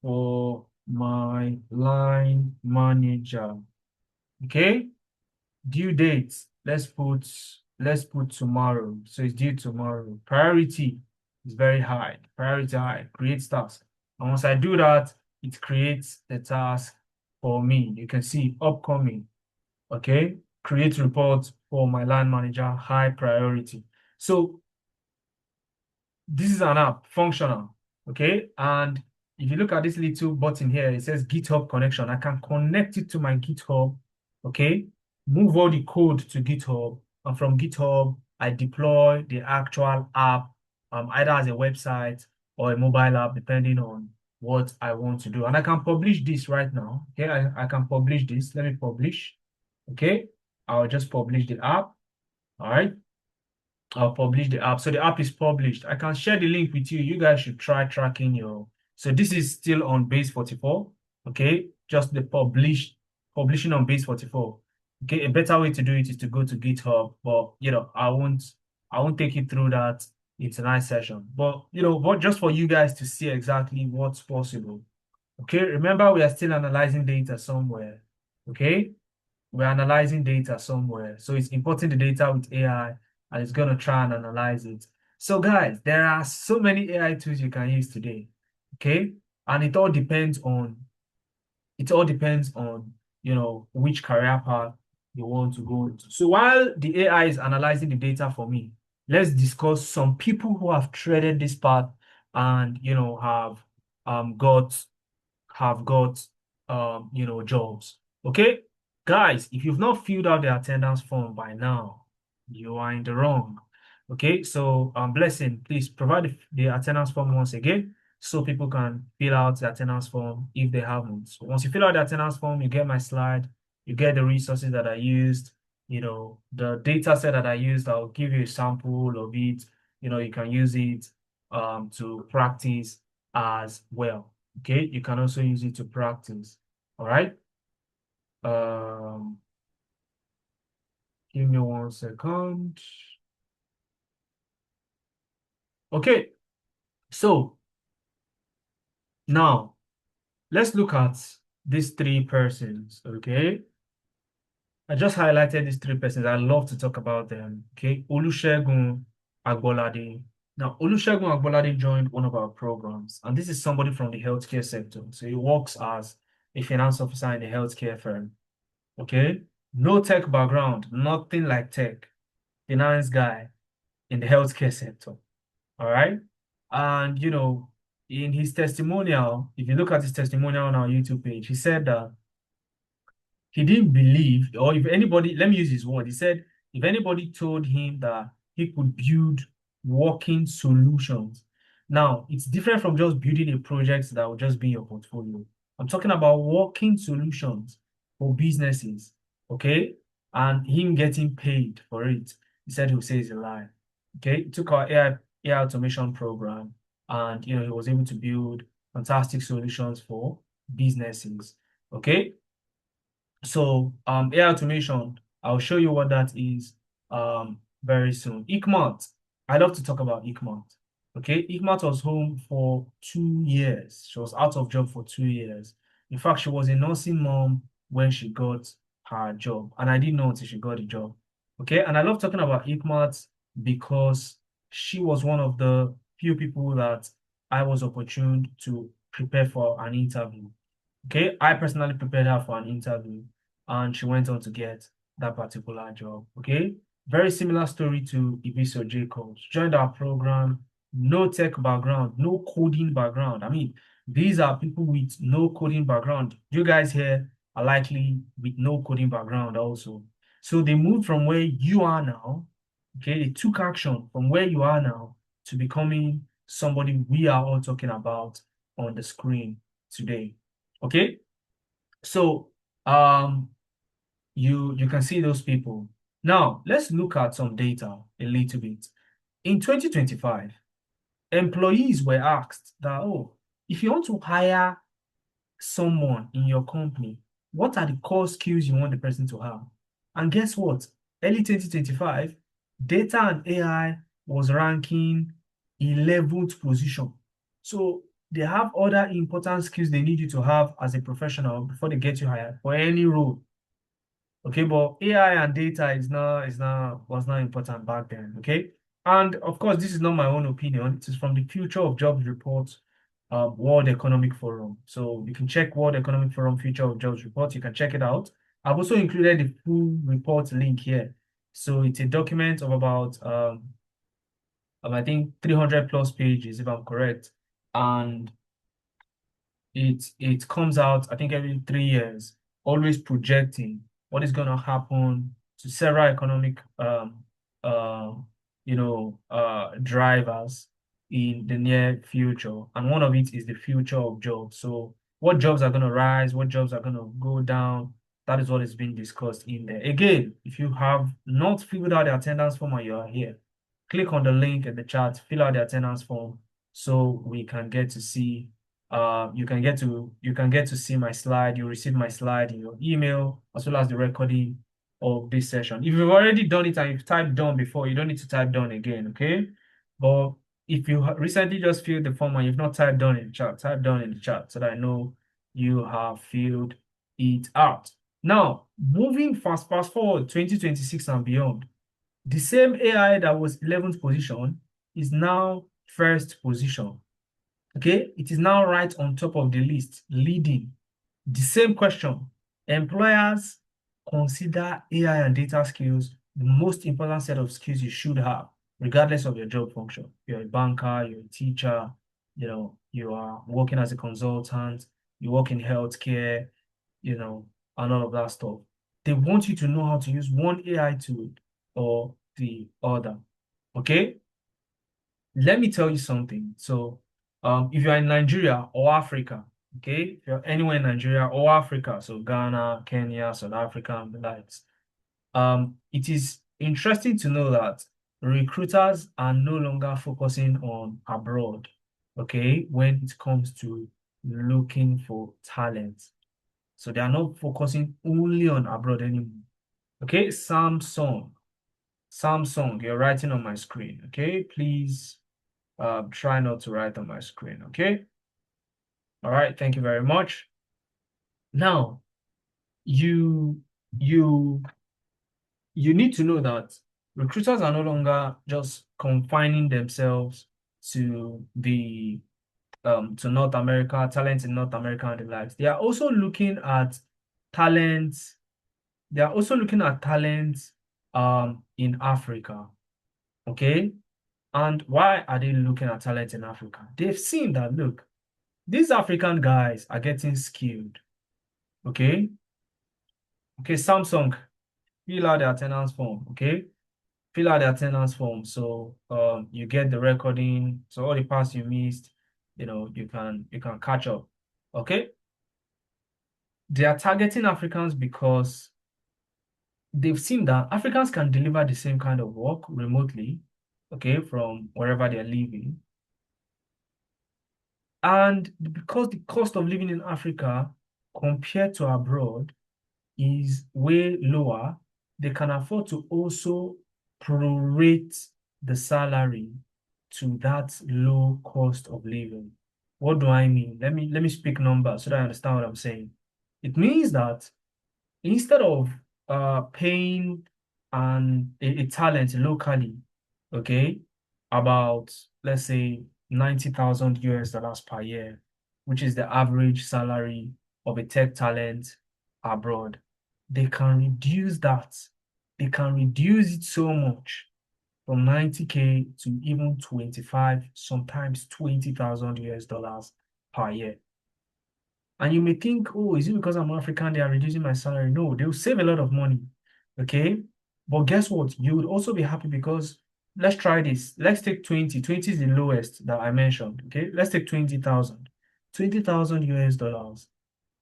[SPEAKER 1] for my line manager, okay? Due date, let's put tomorrow. So it's due tomorrow. Priority is very high. Priority high. Create task. And once I do that, it creates the task for me. You can see upcoming. Okay. Create report for my line manager, high priority. So this is an app, functional. Okay. And if you look at this little button here, it says GitHub connection. I can connect it to my GitHub. Okay. Move all the code to GitHub. And from GitHub, I deploy the actual app, either as a website or a mobile app, depending on what I want to do. And I can publish this right now. Okay. I can publish this. Let me publish. Okay. I'll just publish the app. All right. I'll publish the app. So the app is published. I can share the link with you. You guys should try tracking your. So this is still on base 44. Okay. Just the publishing on base 44. Okay. A better way to do it is to go to GitHub, but I won't take you through that. It's a nice session, but just for you guys to see exactly what's possible. Okay. Remember, we are still analyzing data somewhere. Okay. We're analyzing data somewhere. So it's importing the data with AI and it's going to try and analyze it. So guys, there are so many AI tools you can use today. Okay. And it all depends on, which career path you want to go into. So while the AI is analyzing the data for me, let's discuss some people who have treaded this path and, have got jobs. Okay, guys, if you've not filled out the attendance form by now, you are in the wrong. Okay, so Blessing, please provide the attendance form once again so people can fill out the attendance form if they haven't. So once you fill out the attendance form, you get my slide, you get the resources that I used, the data set that I used. I'll give you a sample of it. You can use it to practice as well. Okay, you can also use it to practice. All right. Um, give me 1 second. Okay, so now let's look at these 3 persons. Okay, I just highlighted these three persons. I love to talk about them. Okay, Olusegun Agbolade. Now, Olusegun Agbolade joined one of our programs, and this is somebody from the healthcare sector. So he works as a finance officer in a healthcare firm. Okay, no tech background, nothing like tech. Finance guy in the healthcare sector. All right, and in his testimonial, if you look at his testimonial on our YouTube page, he said that he didn't believe, or if anybody, let me use his word, he said, if anybody told him that he could build working solutions. Now, it's different from just building a project that will just be in your portfolio. I'm talking about working solutions for businesses, okay? And him getting paid for it. He said he'll say it's a lie. Okay, he took our AI automation program and he was able to build fantastic solutions for businesses. Okay, so AI automation, I'll show you what that is very soon. Ikmat, I love to talk about Ikmat. Okay, Ikmat was home for 2 years. She was out of job for 2 years. In fact, she was a nursing mom when she got her job, and I didn't know until she got the job. Okay, and I love talking about Ikmat because she was one of the few people that I was opportune to prepare for an interview. Okay, I personally prepared her for an interview and she went on to get that particular job. Okay, very similar story to Ibiso Jacobs. Joined our program, no tech background, no coding background. I mean, these are people with no coding background. You guys here are likely with no coding background also. So they moved from where you are now, okay, they took action from where you are now to becoming somebody we are all talking about on the screen today. Okay, so you can see those people. Now let's look at some data a little bit. In 2025, employees were asked that, oh, if you want to hire someone in your company, what are the core skills you want the person to have? And guess what? Early 2025, data and AI was ranking 11th position. So they have other important skills they need you to have as a professional before they get you hired for any role. Okay, but AI and data was not important back then. Okay, and of course, this is not my own opinion. It is from the Future of Jobs report, World Economic Forum. So you can check World Economic Forum Future of Jobs report. You can check it out. I've also included the full report link here. So it's a document of about I think 300 plus pages, if I'm correct, and it comes out, I think, every 3 years, always projecting what is going to happen to several economic uh, drivers in the near future. And one of it is the future of jobs. So what jobs are going to rise, what jobs are going to go down, that is what is being discussed in there. Again, if you have not filled out the attendance form and you are here, click on the link in the chat, fill out the attendance form so we can get to see you can get to see my slide. You receive my slide in your email as well as the recording of this session. If you've already done it and you've typed done before, you don't need to type done again, okay? But if you recently just filled the form and you've not typed done in the chat, type done in the chat so that I know you have filled it out. Now, moving fast forward 2026 and beyond, the same AI that was 11th position is now first position. Okay, it is now right on top of the list, leading. The same question. Employers consider AI and data skills the most important set of skills you should have, regardless of your job function. You're a banker, you're a teacher, you are working as a consultant, you work in healthcare, and all of that stuff. They want you to know how to use one AI tool or the other. Okay? Let me tell you something. So, if you're in Nigeria or Africa, okay, if you're anywhere in Nigeria or Africa, so Ghana, Kenya, South Africa, and the likes, it is interesting to know that recruiters are no longer focusing on abroad, okay, when it comes to looking for talent. So they are not focusing only on abroad anymore. Okay, Samsung, you're writing on my screen. Okay, please try not to write on my screen, okay? All right, thank you very much. Now, you you need to know that recruiters are no longer just confining themselves to the to North America, talent in North America and the likes. They are also looking at talents. They are also looking at talents in Africa. Okay. And why are they looking at talent in Africa? They've seen that, look, these African guys are getting skilled. Okay. Okay, Samsung, fill out the attendance form. Okay. Fill out the attendance form. So you get the recording. So all the parts you missed, you can catch up. Okay. They are targeting Africans because they've seen that Africans can deliver the same kind of work remotely, okay, from wherever they're living. And because the cost of living in Africa compared to abroad is way lower, they can afford to also prorate the salary to that low cost of living. What do I mean? Let me speak numbers so that I understand what I'm saying. It means that instead of paying a talent locally, okay, about let's say 90,000 US dollars per year, which is the average salary of a tech talent abroad, they can reduce that. They can reduce it so much from 90K to even 25, sometimes 20,000 US dollars per year. And you may think, oh, is it because I'm African they are reducing my salary? No, they'll save a lot of money. Okay. But guess what? You would also be happy because let's try this. Let's take 20. 20 is the lowest that I mentioned. Okay. Let's take 20,000. 20,000 US dollars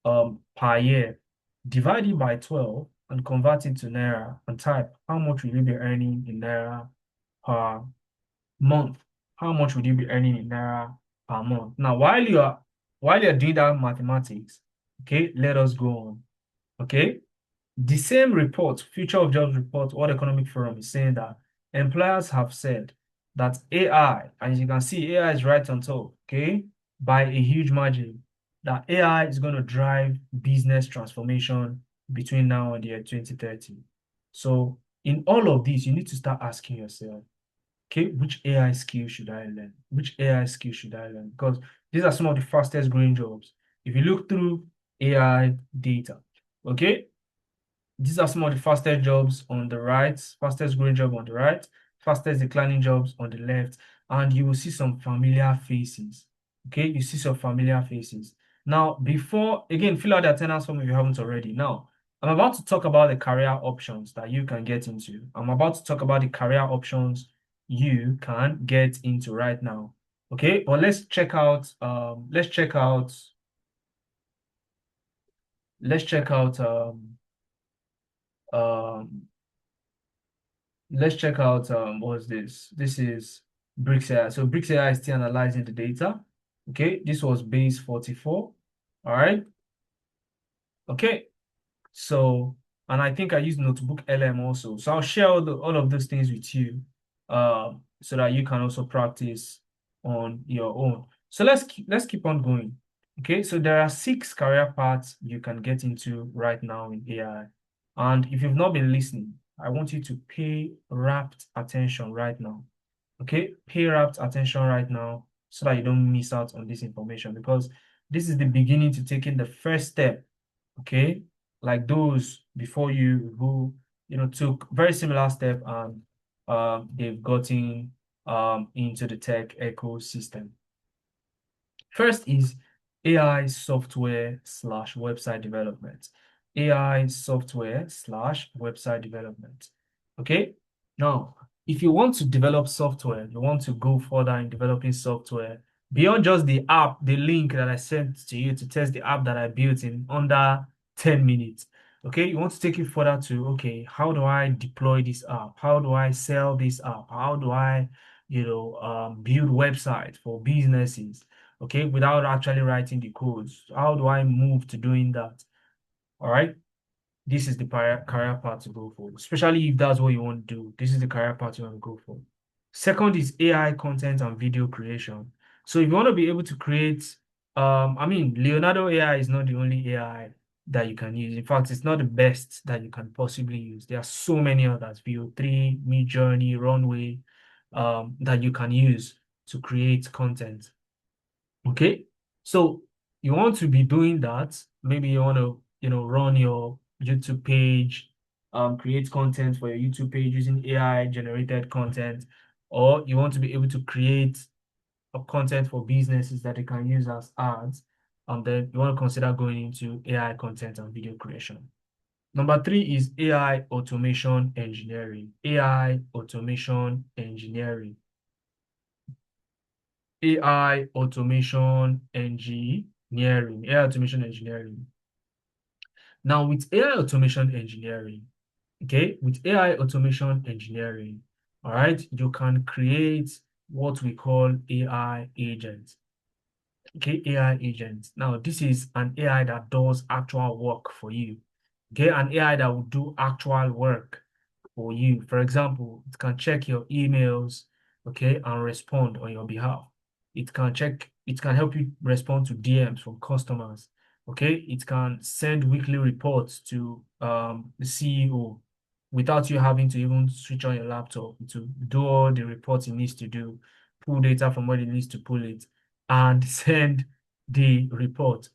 [SPEAKER 1] per year. Divide it by 12 and convert it to Naira and type how much will you be earning in Naira per month? How much would you be earning in Naira per month? Now, while you're doing that mathematics, okay, let us go on. Okay. The same report, Future of Jobs report, World Economic Forum is saying that employers have said that AI, and as you can see, AI is right on top, okay, by a huge margin, that AI is going to drive business transformation between now and the year 2030. So in all of this, you need to start asking yourself, okay, which AI skill should I learn? Which AI skill should I learn? Because these are some of the fastest growing jobs. If you look through AI data, okay, these are some of the fastest jobs on the right, fastest growing job on the right, fastest declining jobs on the left, and you will see some familiar faces. Okay, you see some familiar faces. Now, before, again, fill out the attendance form if you haven't already. Now, I'm about to talk about the career options that you can get into. I'm about to talk about the career options you can get into right now. Okay, but um let's check out what's this? This is Bricks AI. So Bricks AI is still analyzing the data. Okay, this was base 44. All right. Okay. So, and I think I use Notebook LM also. So I'll share all of those things with you so that you can also practice on your own. So let's keep on going. Okay, so there are 6 career paths you can get into right now in AI. And if you've not been listening, I want you to pay rapt attention right now. Okay, pay rapt attention right now so that you don't miss out on this information because this is the beginning to taking the first step, okay, like those before you who took very similar step and they've gotten into the tech ecosystem. First is AI software slash website development. AI software slash website development. Okay. Now, if you want to develop software, you want to go further in developing software beyond just the app, the link that I sent to you to test the app that I built in under 10 minutes. Okay. You want to take it further to, okay, how do I deploy this app? How do I sell this app? How do I, build websites for businesses? Okay, without actually writing the codes. How do I move to doing that? All right, this is the career path to go for, especially if that's what you want to do. This is the career path you want to go for. Second is AI content and video creation. So if you want to be able to create, I mean, Leonardo AI is not the only AI. that you can use. In fact, it's not the best that you can possibly use. There are so many others, VO3, Midjourney, Runway, that you can use to create content. Okay, so you want to be doing that. Maybe you want to, run your YouTube page, create content for your YouTube page using AI generated content, or you want to be able to create a content for businesses that they can use as ads. And then you want to consider going into AI content and video creation. Number three is AI automation engineering. AI automation engineering. AI automation engineering. AI automation engineering. Now, with AI automation engineering, okay, with AI automation engineering, all right, you can create what we call AI agents. Okay, AI agents. Now, this is an AI that does actual work for you. Okay, an AI that will do actual work for you. For example, it can check your emails, okay, and respond on your behalf. It can help you respond to DMs from customers. Okay, it can send weekly reports to the CEO without you having to even switch on your laptop to do all the reports it needs to do, pull data from where it needs to pull it, and send the report.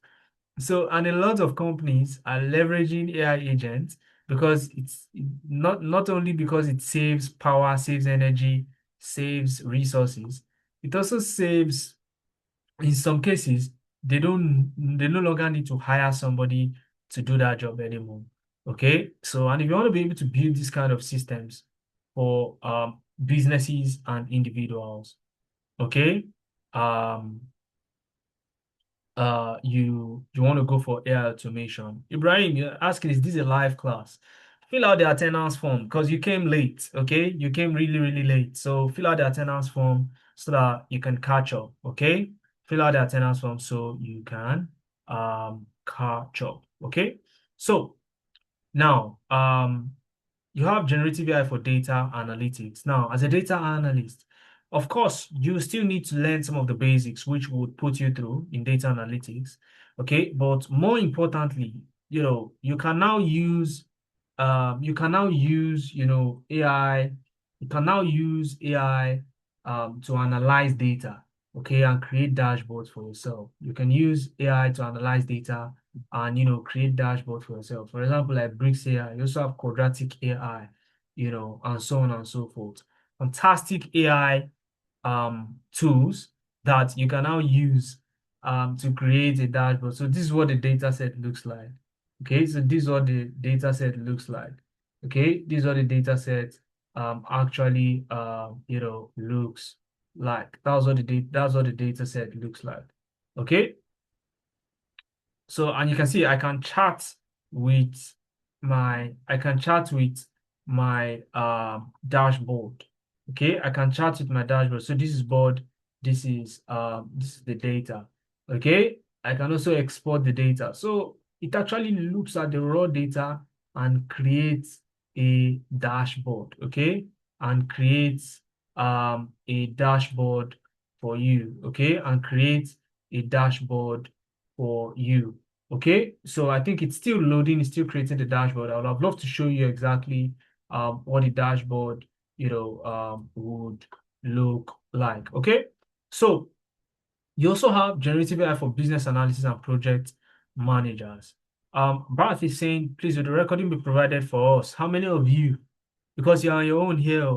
[SPEAKER 1] So, and a lot of companies are leveraging AI agents because it's not only because it saves power, saves energy, saves resources, it also saves, in some cases, they no longer need to hire somebody to do that job anymore. Okay. So, and if you want to be able to build this kind of systems for businesses and individuals, okay, um, you want to go for AI automation. Ibrahim, you're asking, is this a live class? Fill out the attendance form because you came late, okay? You came really, really late. So fill out the attendance form so that you can catch up, okay? Fill out the attendance form so you can catch up, okay? So now you have generative AI for data analytics. Now, as a data analyst, of course, you still need to learn some of the basics, which would put you through in data analytics. Okay. But more importantly, you can now use, AI, you can now use AI, to analyze data, okay, and create dashboards for yourself. You can use AI to analyze data and create dashboard for yourself. For example, like Bricks AI, you also have Quadratic AI, and so on and so forth. Fantastic AI tools that you can now use to create a dashboard. So this is what the data set looks like. Okay, so this is what the data set looks like. Okay, this is what the data set actually looks like. That's what the data set looks like. Okay. So, and you can see with I can chat with my dashboard. Okay, I can chat with my dashboard. So this is board, this is the data. Okay, I can also export the data. So it actually looks at the raw data and creates a dashboard. Okay, and creates a dashboard for you. Okay, and creates a dashboard for you. Okay, so I think it's still loading, it's still creating the dashboard. I would have loved to show you exactly what the dashboard, would look like. Okay, so you also have generative AI for business analysis and project managers. Barath is saying, please, will the recording be provided for us? How many of you, because you're on your own here,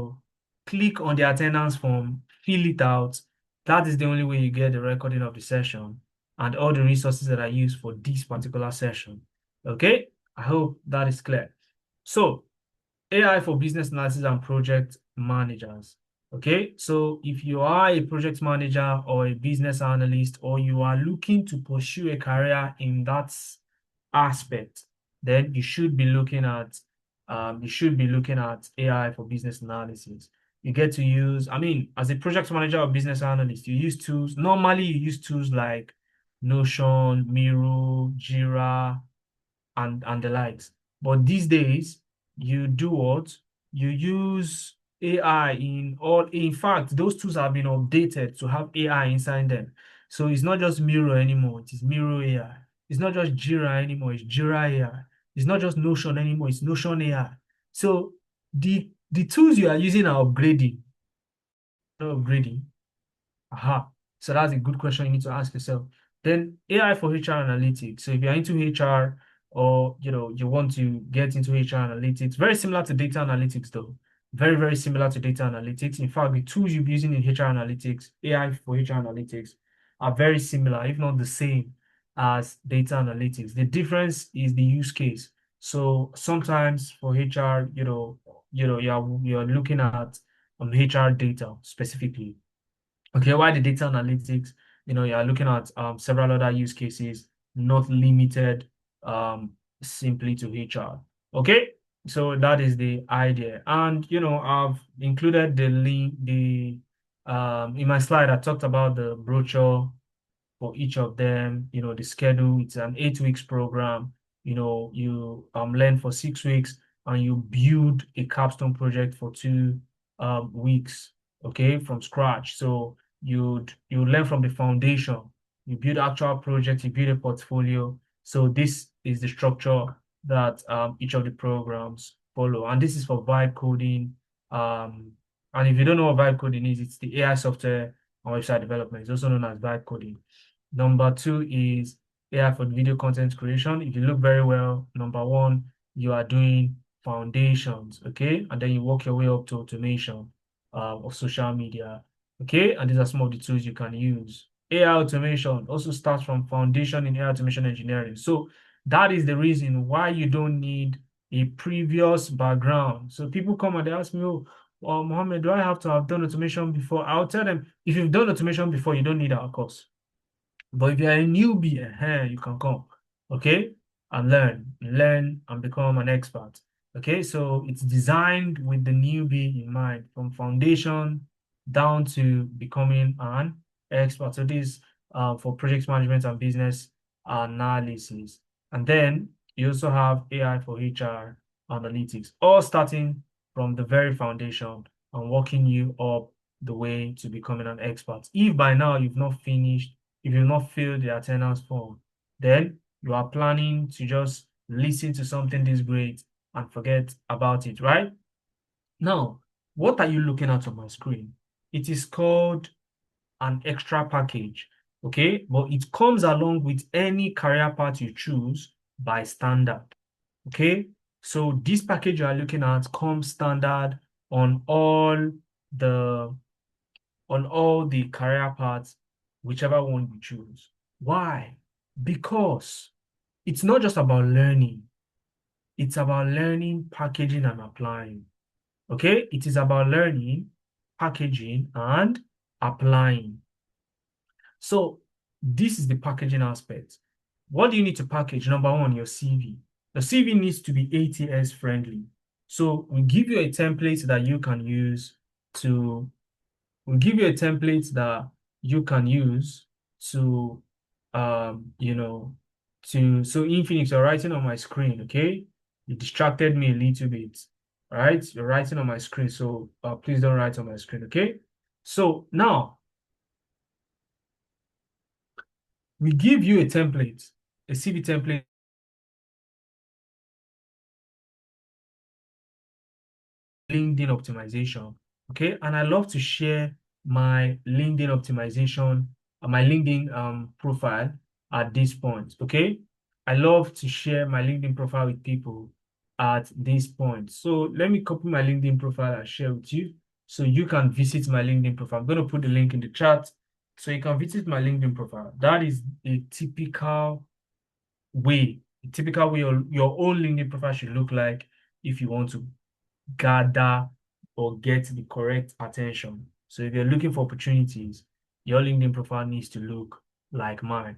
[SPEAKER 1] click on the attendance form, fill it out. That is the only way you get the recording of the session and all the resources that I use for this particular session. Okay, I hope that is clear. So, AI for business analysis and project managers. Okay, so if you are a project manager or a business analyst, or you are looking to pursue a career in that aspect, then you should be looking at AI for business analysis. You get to use, I mean, as a project manager or business analyst, you use tools. Normally, you use tools like Notion, Miro, Jira, and the likes. But these days, you do what? You use AI in fact, those tools have been updated to have AI inside them. So it's not just Miro anymore, it is Miro AI. It's not just Jira anymore, it's Jira AI. It's not just Notion anymore, it's Notion AI. So the tools you are using are upgrading, not upgrading. Aha. So that's a good question you need to ask yourself. Then AI for HR analytics. So if you're into HR or you want to get into HR analytics, very similar to data analytics though. Very, very similar to data analytics. In fact, the tools you'll be using in HR analytics, AI for HR analytics, are very similar, if not the same as data analytics. The difference is the use case. So sometimes for HR, you're looking at HR data specifically. Okay, why the data analytics? You're looking at several other use cases, not limited simply to HR. Okay, so that is the idea. And I've included the link, the in my slide, I talked about the brochure for each of them, the schedule. It's an 8 weeks program. You learn for 6 weeks and you build a capstone project for 2 weeks, okay, from scratch. So you learn from the foundation, you build actual projects, you build a portfolio. So this is the structure that each of the programs follow. And this is for vibe coding. And if you don't know what vibe coding is, it's the AI software and website development. It's also known as vibe coding. Number two is AI for video content creation. If you look very well, number one, you are doing foundations, okay? And then you work your way up to automation of social media, okay? And these are some of the tools you can use. AI automation also starts from foundation in AI automation engineering. So that is the reason why you don't need a previous background. So people come and they ask me, oh, Mohammed, do I have to have done automation before? I'll tell them, if you've done automation before, you don't need our course. But if you're a newbie, you can come, okay, and learn and become an expert. Okay, so it's designed with the newbie in mind, from foundation down to becoming an expert. So this for project management and business analysis. And then you also have AI for HR analytics, all starting from the very foundation and working you up the way to becoming an expert. If by now you've not finished, if you've not filled the attendance form, then you are planning to just listen to something this great and forget about it, right? Now, what are you looking at on my screen? It is called an extra package, okay? But it comes along with any career path you choose by standard, okay? So this package you are looking at comes standard on the all the career paths, whichever one you choose. Why? Because it's not just about learning, it's about learning, packaging, and applying. Okay? It is about learning, packaging, and applying. So this is the packaging aspect. What do you need to package? Number one, your CV. The CV needs to be ATS friendly. So we give you a template that you can use to we'll give you a template that you can use to, so Infinix, you're writing on my screen, okay? You distracted me a little bit, all right? You're writing on my screen, so please don't write on my screen, okay? So now we give you a template, a CV template, LinkedIn optimization, okay? And I love to share my LinkedIn optimization, my LinkedIn profile at this point, okay? I love to share my LinkedIn profile with people at this point. So let me copy my LinkedIn profile and share with you so you can visit my LinkedIn profile. I'm going to put the link in the chat so you can visit my LinkedIn profile. That is a typical way your own LinkedIn profile should look like if you want to gather or get the correct attention. So if you're looking for opportunities, your LinkedIn profile needs to look like mine.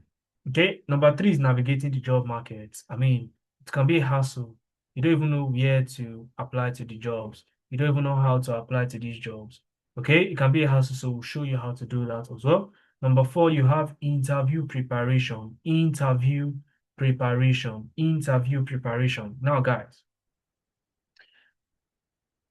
[SPEAKER 1] Okay, number three is navigating the job market. I mean, it can be a hassle. You don't even know where to apply to the jobs. You don't even know how to apply to these jobs. Okay, it can be a hassle, so we'll show you how to do that as well. Number four, you have interview preparation. Interview preparation. Interview preparation. Now, guys,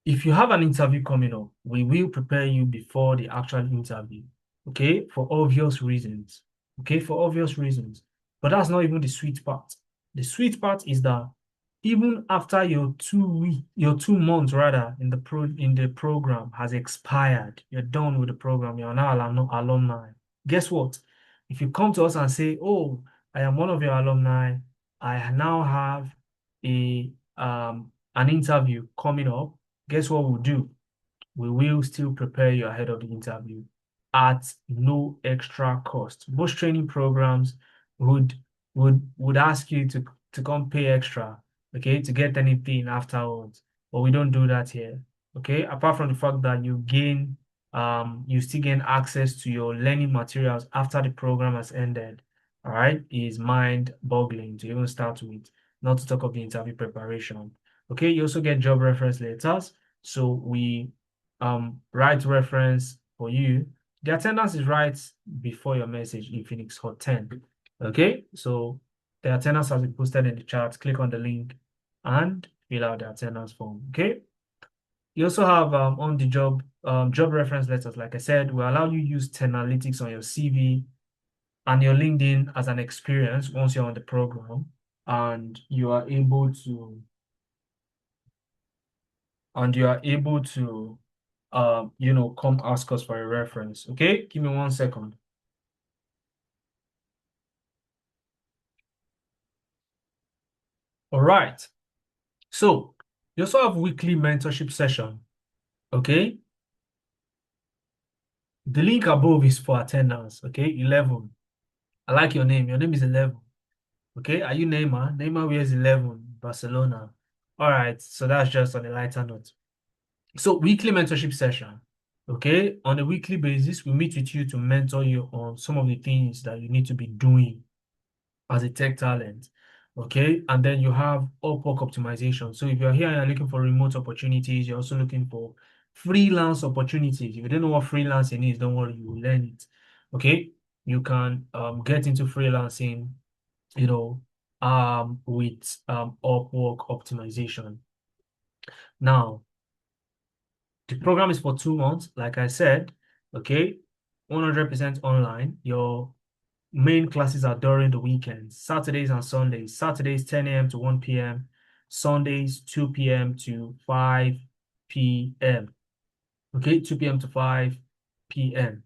[SPEAKER 1] if you have an interview coming up, we will prepare you before the actual interview, okay? For obvious reasons, okay? For obvious reasons. But that's not even the sweet part. The sweet part is that even after your 2 week, your 2 months rather in the program has expired, you're done with the program, you're now alumni. Guess what? If you come to us and say, "Oh, I am one of your alumni, I now have an interview coming up," guess what we'll do? We will still prepare you ahead of the interview at no extra cost. Most training programs would would ask you to come pay extra, okay, to get anything afterwards. But we don't do that here. Okay. Apart from the fact that you still gain access to your learning materials after the program has ended. All right, is mind-boggling to even start with, not to talk of the interview preparation. Okay, you also get job reference letters. So we write reference for you. The attendance is right before your message in Phoenix Hot 10. Okay, so the attendance has been posted in the chat. Click on the link and fill out the attendance form. Okay. You also have on the job reference letters. Like I said, will allow you use Tenalytics on your CV and your LinkedIn as an experience once you're on the program, and you are able to come ask us for a reference. Okay, give me 1 second. All right. So you also have weekly mentorship session. Okay. The link above is for attendance. Okay, 11. I like your name. Your name is 11. Okay, are you Neymar? Neymar wears 11, Barcelona. All right, so that's just on a lighter note. So weekly mentorship session. Okay, on a weekly basis, we meet with you to mentor you on some of the things that you need to be doing as a tech talent. Okay, and then you have Upwork optimization. So if you're here and you're looking for remote opportunities, you're also looking for freelance opportunities. If you don't know what freelancing is, don't worry, you will learn it. Okay, you can get into freelancing, with Upwork optimization. Now, the program is for 2 months, like I said. Okay, 100% online. Your main classes are during the weekends, Saturdays and Sundays. Saturdays 10 a.m. to 1 p.m. Sundays 2 p.m. to 5 p.m. Okay, 2 p.m. to 5 p.m.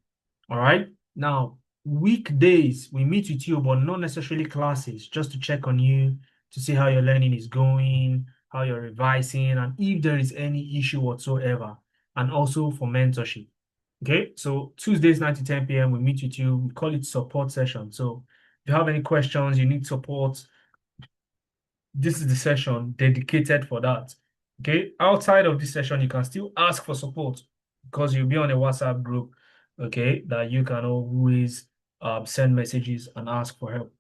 [SPEAKER 1] All right. Now, weekdays we meet with you, but not necessarily classes, just to check on you, to see how your learning is going, how you're revising, and if there is any issue whatsoever, and also for mentorship. Okay, so Tuesdays 9 to 10 p.m. we meet with you. We call it support session. So if you have any questions, you need support, this is the session dedicated for that. Okay, outside of this session, you can still ask for support because you'll be on a WhatsApp group, okay, that you can always send messages and ask for help.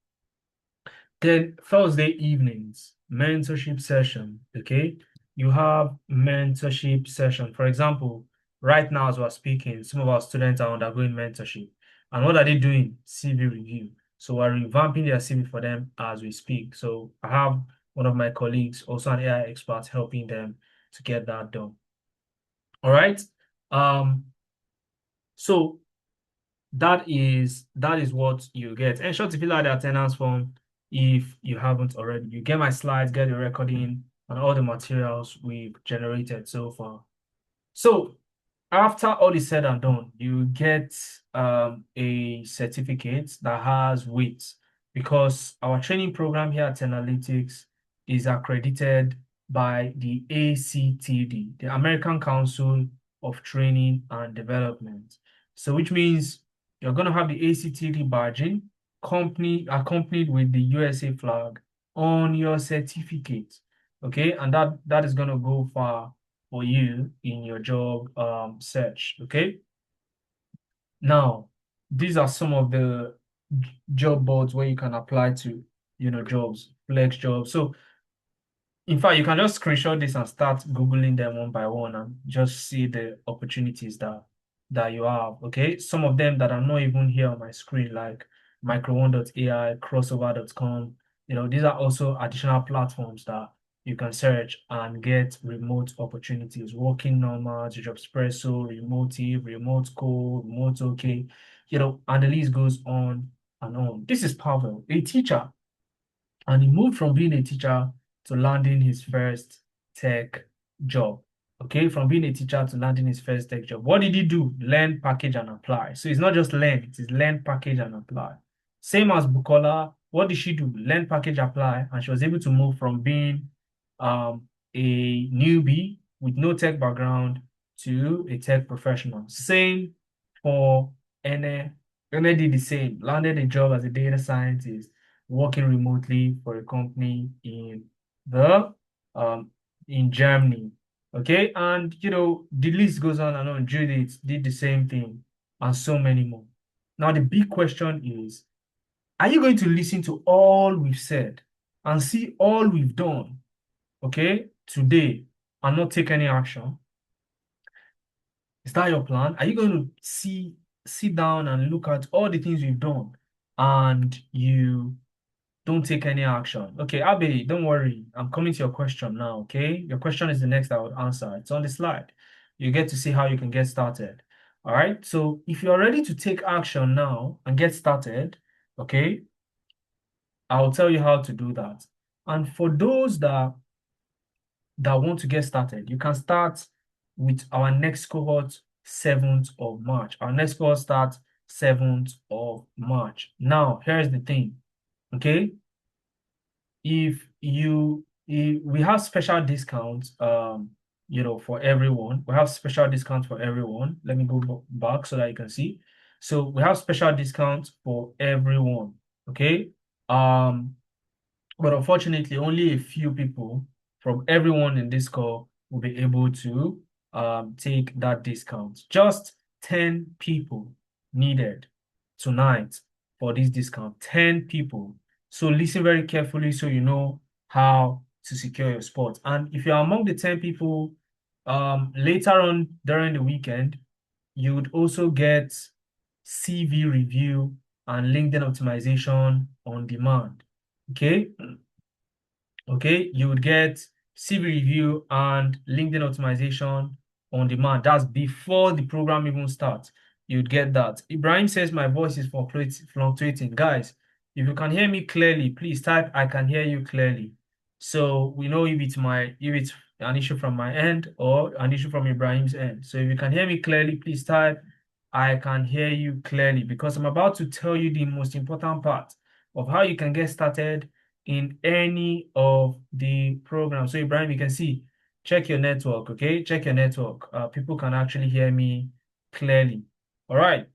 [SPEAKER 1] Then Thursday evenings, mentorship session, okay? You have mentorship session. For example, right now as we're speaking, some of our students are undergoing mentorship. And what are they doing? CV review. So we're revamping their CV for them as we speak. So I have one of my colleagues, also an AI expert, helping them to get that done. All right. So that is what you get. Ensure to fill out the attendance form if you haven't already. You get my slides, get the recording, and all the materials we've generated so far. So after all is said and done, you get a certificate that has weight because our training program here at Tenalytics is accredited by the ACTD, the American Council of Training and Development. So which means you're going to have the ACTD badging accompanied with the USA flag on your certificate. Okay, and that is going to go far for you in your job search. Okay. Now, these are some of the job boards where you can apply to, jobs, flex jobs. So in fact, you can just screenshot this and start Googling them one by one and just see the opportunities that you have. Okay. Some of them that are not even here on my screen, like micro1.ai, crossover.com. These are also additional platforms that you can search and get remote opportunities, working normal, Jobspresso, Remotive, Remote Code, Remote OK, and the list goes on and on. This is Pavel, a teacher And he moved from being a teacher to landing his first tech job. Okay, from being a teacher to landing his first tech job. What did he do? Learn, package, and apply. So it's not just learn, it is learn, package, and apply. Same as Bukola. What did she do? Learn, package, apply, and she was able to move from being a newbie with no tech background to a tech professional. Same for Ene. Ene did the same, landed a job as a data scientist, working remotely for a company the um in Germany. Okay, and the list goes on and on. Judith did the same thing, and so many more. Now the big question is, are you going to listen to all we've said and see all we've done, okay, today, and not take any action? Is that your plan? Are you going to sit down and look at all the things we've done and you don't take any action? Okay, Abe, don't worry. I'm coming to your question now, okay? Your question is the next I would answer. It's on the slide. You get to see how you can get started. All right. So if you're ready to take action now and get started, okay, I'll tell you how to do that. And for those that want to get started, you can start with our next cohort 7th of March. Our next cohort starts 7th of March. Now, here's the thing, okay? If we have special discounts, for everyone. We have special discounts for everyone. Let me go back so that you can see. So we have special discounts for everyone, okay? But unfortunately, only a few people from everyone in this call will be able to take that discount. Just 10 people needed tonight for this discount. 10 people. So listen very carefully so you know how to secure your spot. And if you're among the 10 people, later on during the weekend, you would also get CV review and LinkedIn optimization on demand. Okay. Okay, you would get CV review and LinkedIn optimization on demand. That's before the program even starts. You'd get that. Ibrahim says my voice is fluctuating. Guys, if you can hear me clearly, please type I can hear you clearly. So we know if it's an issue from my end or an issue from Ibrahim's end. So if you can hear me clearly, please type I can hear you clearly, because I'm about to tell you the most important part of how you can get started in any of the programs. So Ibrahim, you can see, check your network, okay? Check your network. People can actually hear me clearly. All right.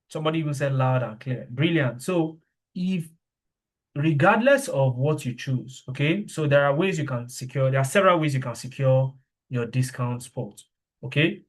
[SPEAKER 1] Somebody even said loud and clear. Brilliant. So if regardless of what you choose, okay? So there are several ways you can secure your discount spot, okay?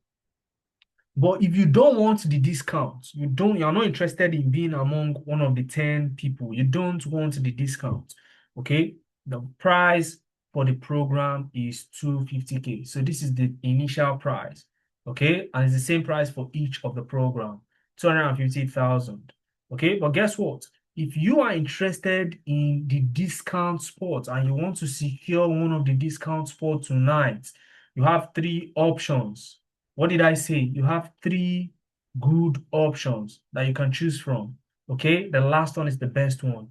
[SPEAKER 1] But if you don't want the discount, you're not interested in being among one of the 10 people, you don't want the discount, okay? The price for the program is 250K. So this is the initial price, okay? And it's the same price for each of the program, 250,000, okay? But guess what? If you are interested in the discount spot and you want to secure one of the discount spots tonight, you have three options. What did I say? You have three good options that you can choose from. Okay, the last one is the best one.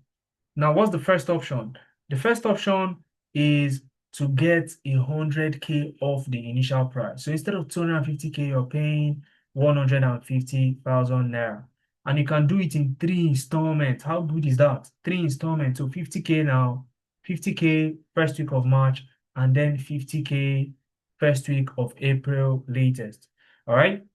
[SPEAKER 1] Now, what's the first option? The first option is to get 100K off the initial price. So instead of 250K, you're paying 150,000 naira. And you can do it in 3 installments. How good is that? 3 installments. So 50K now, 50K first week of March, and then 50K first week of April latest. All right.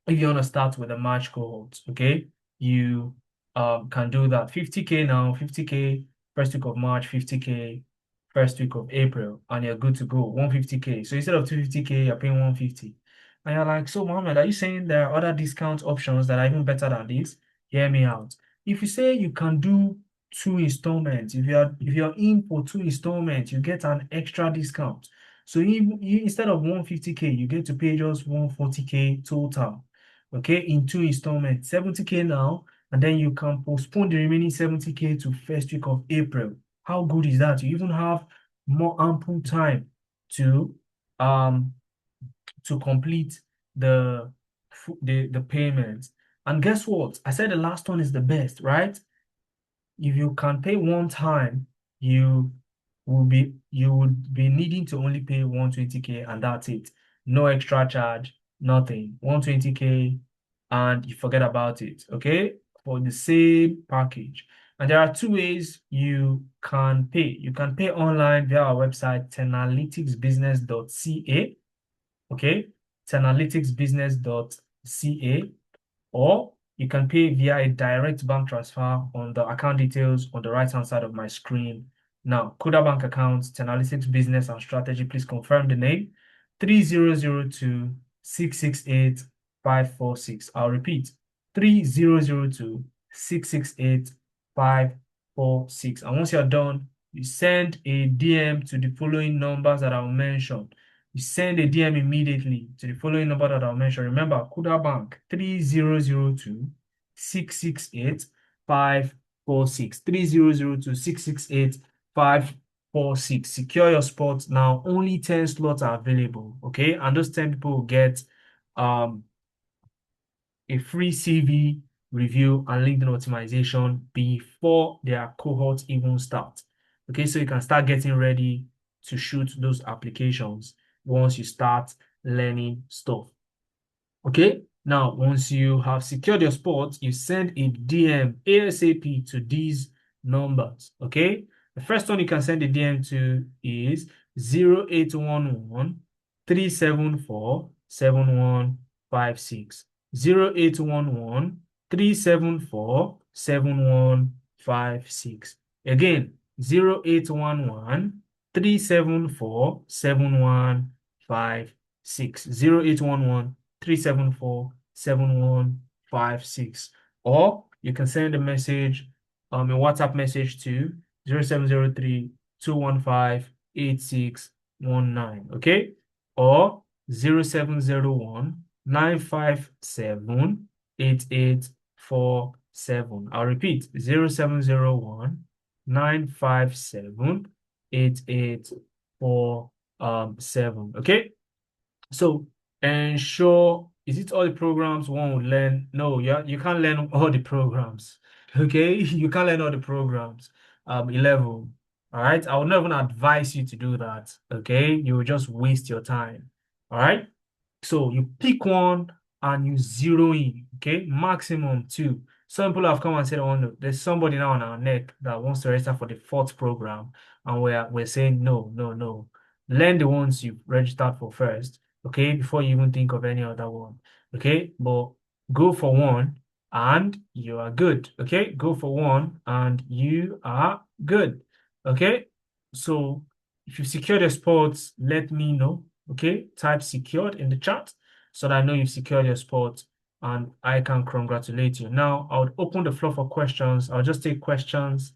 [SPEAKER 1] If you want to start with a March cohort, okay, you can do that. 50K now, 50K first week of March, 50K first week of April, and you're good to go. 150K. So instead of 250K, you're paying 150. And you're like, so Mohammed, are you saying there are other discount options that are even better than this? Hear me out. If you say you can do 2 installments, if you're in for 2 installments, you get an extra discount. So instead of 150K, you get to pay just 140K total. Okay, in 2 installments, 70K now, and then you can postpone the remaining 70K to first week of April. How good is that? You even have more ample time to um complete the the payments. And guess what? I said the last one is the best, right? If you can pay one time, you would be needing to only pay 120K and that's it. No extra charge, nothing. 120K and you forget about it. Okay? For the same package. And there are two ways you can pay. You can pay online via our website, tenalyticsbusiness.ca. Okay? tenalyticsbusiness.ca, or you can pay via a direct bank transfer on the account details on the right-hand side of my screen. Now, Kuda Bank account, Tenalytics Business and Strategy, please confirm the name, 3002-668-546. I'll repeat, 3002-668-546. And once you're done, you send a DM to the following numbers that I'll mention. You send a DM immediately to the following number that I'll mention. Remember, Kuda Bank, 3002-668-546. 3002-668-546. Secure your spots now. Only 10 slots are available. Okay. And those 10 people will get a free CV review and LinkedIn optimization before their cohort even starts. Okay, so you can start getting ready to shoot those applications once you start learning stuff. Okay, now once you have secured your spot, you send a DM ASAP to these numbers. Okay, the first one you can send a DM to is 0811 374 7156. 0811 374 7156. Again, 0811 374 7156. 0811 374 7156. Or you can send a message, a WhatsApp message to 0703 215 8619. Okay? Or 0701 957 8847. I'll repeat, 0701 957 8847. Okay? So ensure, is it all the programs one would learn? No, you can't learn all the programs. Okay, you can't learn all the programs. 11. All right, I would not even advise you to do that. Okay, you will just waste your time. All right, so you pick one and you zero in. Okay, maximum two. Some people have come and said, "Oh no, there's somebody now on our neck that wants to register for the fourth program," and we're saying no, no, no. Learn the ones you registered for first, okay, before you even think of any other one. Okay, but go for one and you are good. Okay, go for one and you are good. Okay, so if you secure the spots, let me know. Okay, type secured in the chat so that I know you've secured your spot and I can congratulate you. Now, I would open the floor for questions. I'll just take questions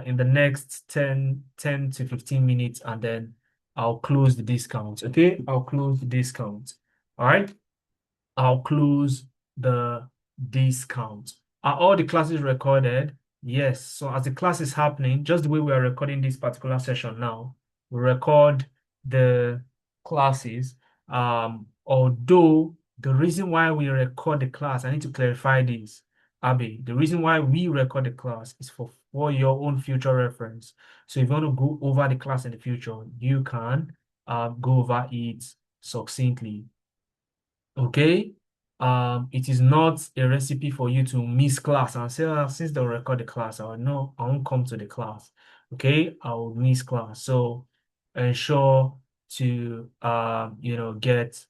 [SPEAKER 1] in the next 10 to 15 minutes and then I'll close the discount. Okay, I'll close the discount. All right, I'll close the discount. Are all the classes recorded? Yes. So as the class is happening, just the way we are recording this particular session now, we record the classes. Although the reason why we record the class, I need to clarify this, Abby. The reason why we record the class is for your own future reference. So if you want to go over the class in the future, you can go over it succinctly. Okay, it is not a recipe for you to miss class and say, "Ah, since they'll record the class, I will no, I won't come to the class." Okay, I will miss class. So ensure to get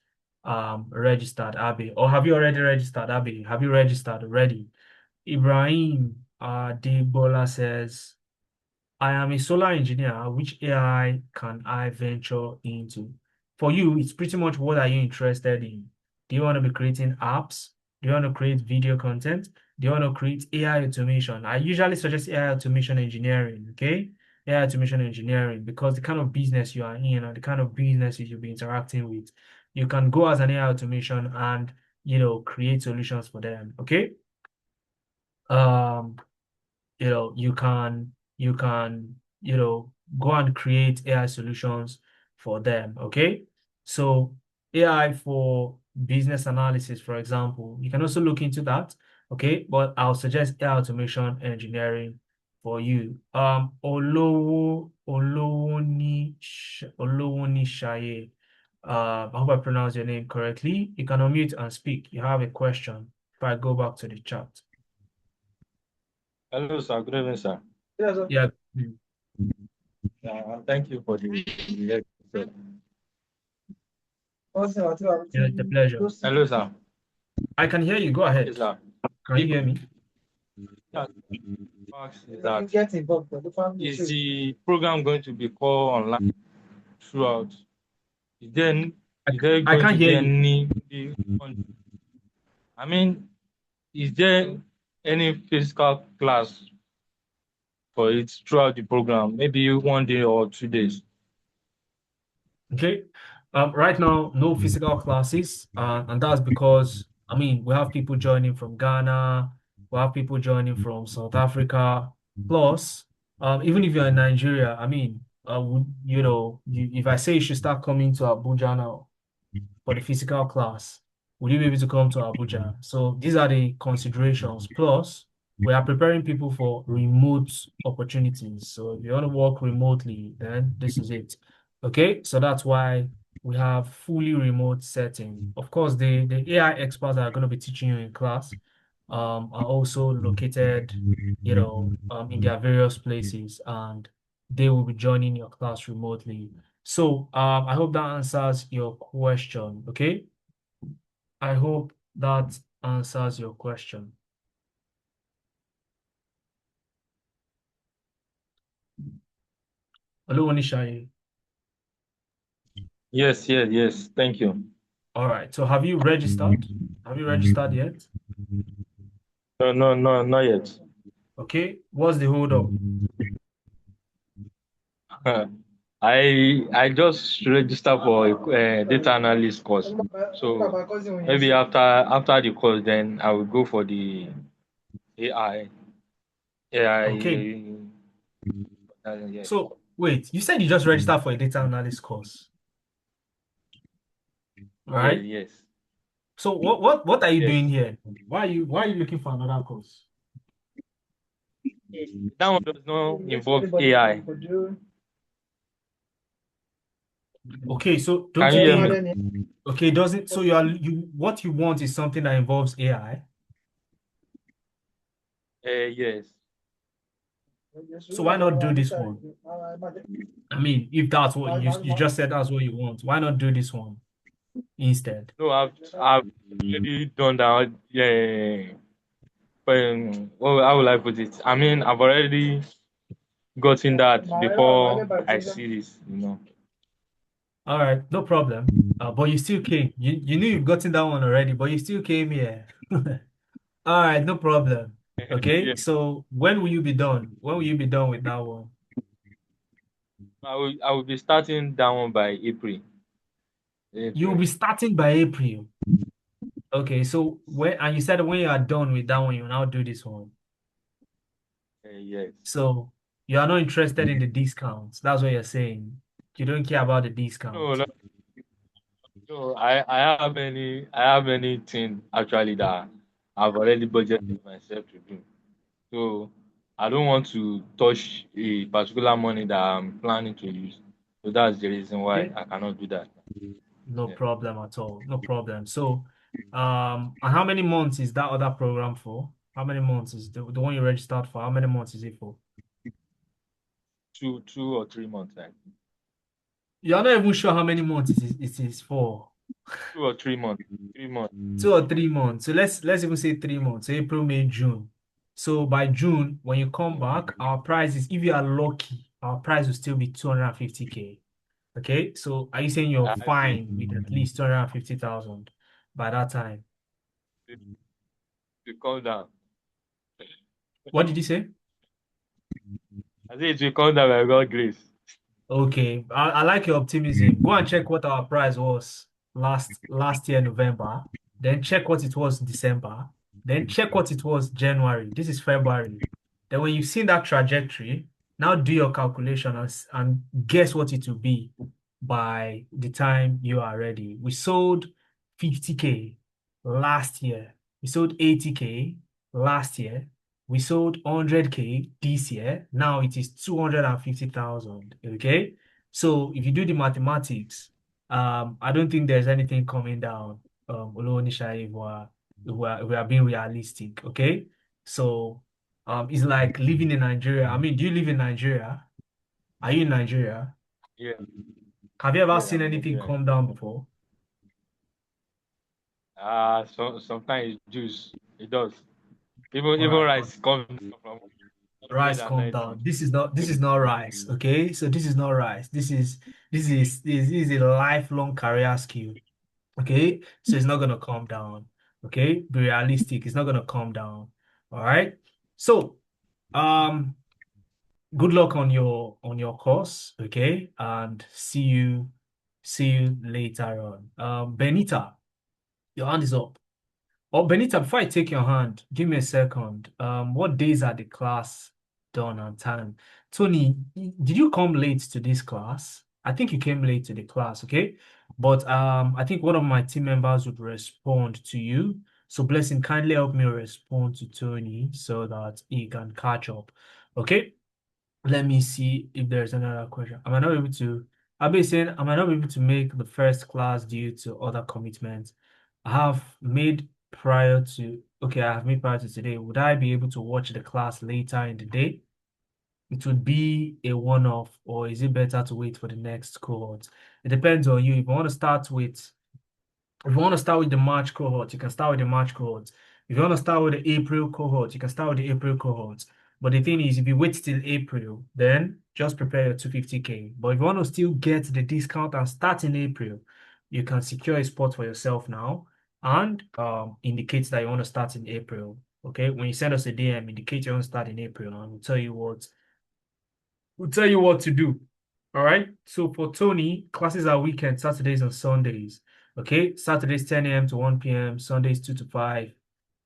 [SPEAKER 1] registered, Abby. Or have you already registered, Abby? Have you registered already? Ibrahim Debola says, I am a solar engineer. Which AI can I venture into? For you, it's pretty much what are you interested in? Do you want to be creating apps? Do you want to create video content? Do you want to create AI automation? I usually suggest AI automation engineering, okay? AI automation engineering, because the kind of business you are in and the kind of businesses you'll be interacting with, you can go as an AI automation and, create solutions for them, okay? Um, you can go and create AI solutions for them. Okay, so AI for business analysis, for example, you can also look into that. Okay, but I'll suggest AI automation engineering for you. Olowoni Shaye. I hope I pronounced your name correctly. You can unmute and speak. You have a question. If I go back to the chat.
[SPEAKER 2] Hello, sir. Good evening, sir.
[SPEAKER 1] Yeah.
[SPEAKER 2] Thank you for the lecture.
[SPEAKER 1] Yeah, the pleasure.
[SPEAKER 2] Hello, sir.
[SPEAKER 1] I can hear you. Go
[SPEAKER 2] Okay,
[SPEAKER 1] ahead.
[SPEAKER 2] sir.
[SPEAKER 1] Can you hear me?
[SPEAKER 2] Yeah, is the program going to be called online throughout? Is there,
[SPEAKER 1] I,
[SPEAKER 2] is there
[SPEAKER 1] I
[SPEAKER 2] going
[SPEAKER 1] can't
[SPEAKER 2] to
[SPEAKER 1] hear
[SPEAKER 2] be
[SPEAKER 1] you.
[SPEAKER 2] any? I mean, is there any physical class for it throughout the program? Maybe 1 day or 2 days.
[SPEAKER 1] Okay. Right now, no physical classes, and that's because I mean we have people joining from Ghana, we have people joining from South Africa. Plus, even if you're in Nigeria, I mean, if I say you should start coming to Abuja now for the physical class, will you be able to come to Abuja? So these are the considerations. Plus, we are preparing people for remote opportunities. So if you want to work remotely, then this is it. Okay, so that's why we have fully remote setting. Of course, the AI experts that are going to be teaching you in class are also located, in their various places, and they will be joining your class remotely. So I hope that answers your question. Okay, I hope that answers your question. Hello, Onishaye.
[SPEAKER 2] Yes. Thank you.
[SPEAKER 1] All right. So have you registered? Have you registered yet?
[SPEAKER 2] No, not yet.
[SPEAKER 1] Okay. What's the hold up?
[SPEAKER 2] I just registered for a data analyst course. So maybe after the course, then I will go for the AI.
[SPEAKER 1] Okay.
[SPEAKER 2] Yes.
[SPEAKER 1] So wait, you said you just registered for a data analyst course, right?
[SPEAKER 2] Yes.
[SPEAKER 1] So what are you
[SPEAKER 2] Yes.
[SPEAKER 1] doing here? Why are you looking for another course?
[SPEAKER 2] That one does not involve AI.
[SPEAKER 1] Okay, so don't
[SPEAKER 2] Can
[SPEAKER 1] you
[SPEAKER 2] you hear
[SPEAKER 1] think
[SPEAKER 2] me?
[SPEAKER 1] okay, doesn't so you what you want is something that involves AI?
[SPEAKER 2] Yes.
[SPEAKER 1] So why not do this one? I mean, if that's what you just said that's what you want, why not do this one instead?
[SPEAKER 2] No, I've already done that. Yeah. But well, how will I put it? I mean, I've already gotten that before I see this.
[SPEAKER 1] All right, no problem. But you still came. You knew you've gotten that one already, but you still came here. All right, no problem. Okay,
[SPEAKER 2] Yeah.
[SPEAKER 1] so when will you be done? When will you be done with that one?
[SPEAKER 2] I will be starting that one by April.
[SPEAKER 1] You'll
[SPEAKER 2] April.
[SPEAKER 1] be starting by April. Okay, so and you said when you are done with that one, you'll now do this one.
[SPEAKER 2] Yes.
[SPEAKER 1] So you are not interested in the discounts. That's what you're saying. You don't care about the
[SPEAKER 2] No,
[SPEAKER 1] discount.
[SPEAKER 2] no, no. I have anything actually that I've already budgeted myself to do. So I don't want to touch a particular money that I'm planning to use. So that's the reason why
[SPEAKER 1] Okay,
[SPEAKER 2] I cannot do that.
[SPEAKER 1] no
[SPEAKER 2] Yeah.
[SPEAKER 1] problem at all. No problem. So, and how many months is that other program for? How many months is the one you registered for? How many months is it for?
[SPEAKER 2] 2 or 3 months.
[SPEAKER 1] You're not even sure how many months it is for.
[SPEAKER 2] 2 or 3 months. 3 months.
[SPEAKER 1] 2 or 3 months. So let's even say 3 months. So April, May, June. So by June, when you come back, our price is, if you are lucky, our price will still be 250K. Okay. So are you saying you're
[SPEAKER 2] I see.
[SPEAKER 1] fine with at least 250,000 by that time?
[SPEAKER 2] To calm down.
[SPEAKER 1] What did you say?
[SPEAKER 2] I say it will come down by God's grace.
[SPEAKER 1] Okay, I like your optimism. Go and check what our price was last year, November. Then check what it was December. Then check what it was January. This is February. Then when you've seen that trajectory, now do your calculation and guess what it will be by the time you are ready. We sold 50K last year. We sold 80K last year. We sold 100K this year. Now it is 250,000. Okay. So if you do the mathematics, I don't think there's anything coming down. Olonisha, if we are being realistic. Okay. So it's like living in Nigeria. I mean, do you live in Nigeria? Are you in Nigeria?
[SPEAKER 2] Yeah,
[SPEAKER 1] Have you ever
[SPEAKER 2] yeah,
[SPEAKER 1] seen
[SPEAKER 2] I'm
[SPEAKER 1] anything
[SPEAKER 2] Nigerian.
[SPEAKER 1] come down before?
[SPEAKER 2] So sometimes it juice. It does. Even
[SPEAKER 1] All right.
[SPEAKER 2] rice comes from
[SPEAKER 1] Rice come
[SPEAKER 2] 190.
[SPEAKER 1] down. This is not rice. Okay. So this is not rice. This is a lifelong career skill. Okay. So it's not gonna come down. Okay. Be realistic. It's not gonna come down. All right. So um good luck on your course. Okay. And see you later on. Benita, your hand is up. Oh, Benita, before I take your hand, give me a second. What days are the class done on time? Tony, did you come late to this class? I think you came late to the class, okay? But I think one of my team members would respond to you. So Blessing, kindly help me respond to Tony so that he can catch up. Okay? Let me see if there's another question. Am I not able to? I'll be saying, am I not able to make the first class due to other commitments? I have made prior to, okay, I have made prior to today. Would I be able to watch the class later in the day? It would be a one-off, or is it better to wait for the next cohort? It depends on you. If you want to start with the March cohort, you can start with the March cohort. If you want to start with the April cohort, you can start with the April cohort. But the thing is, if you wait till April, then just prepare your 250K. But if you want to still get the discount and start in April, you can secure a spot for yourself now and indicate that you want to start in April. Okay, when you send us a DM, indicate you want to start in April, and we'll tell you what to do. All right. So for Tony, classes are weekend, Saturdays and Sundays. Okay. Saturdays 10 a.m. to 1 p.m., Sundays 2 to 5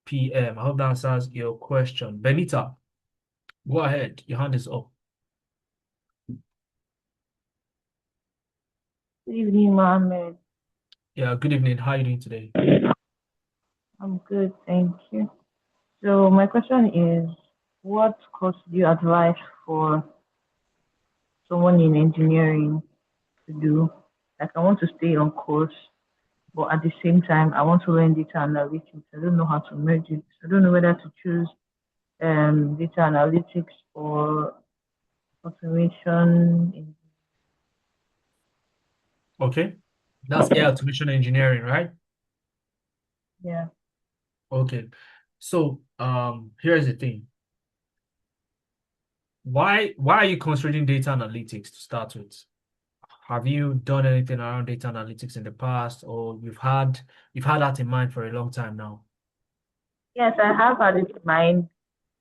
[SPEAKER 1] p.m. I hope that answers your question. Benita, go ahead. Your hand is up.
[SPEAKER 3] Good evening, Mohammed.
[SPEAKER 1] Yeah, good evening. How are you doing today?
[SPEAKER 3] I'm good, thank you. So my question is, what course do you advise for someone in engineering to do? Like I want to stay on course, but at the same time, I want to learn data analytics. I don't know how to merge it. I don't know whether to choose data analytics or automation.
[SPEAKER 1] Okay. That's AI automation engineering, right?
[SPEAKER 3] Yeah.
[SPEAKER 1] Okay. So here's the thing. Why are you considering data analytics to start with? Have you done anything around data analytics in the past, or you've had that in mind for a long time now?
[SPEAKER 3] Yes, I have had it in mind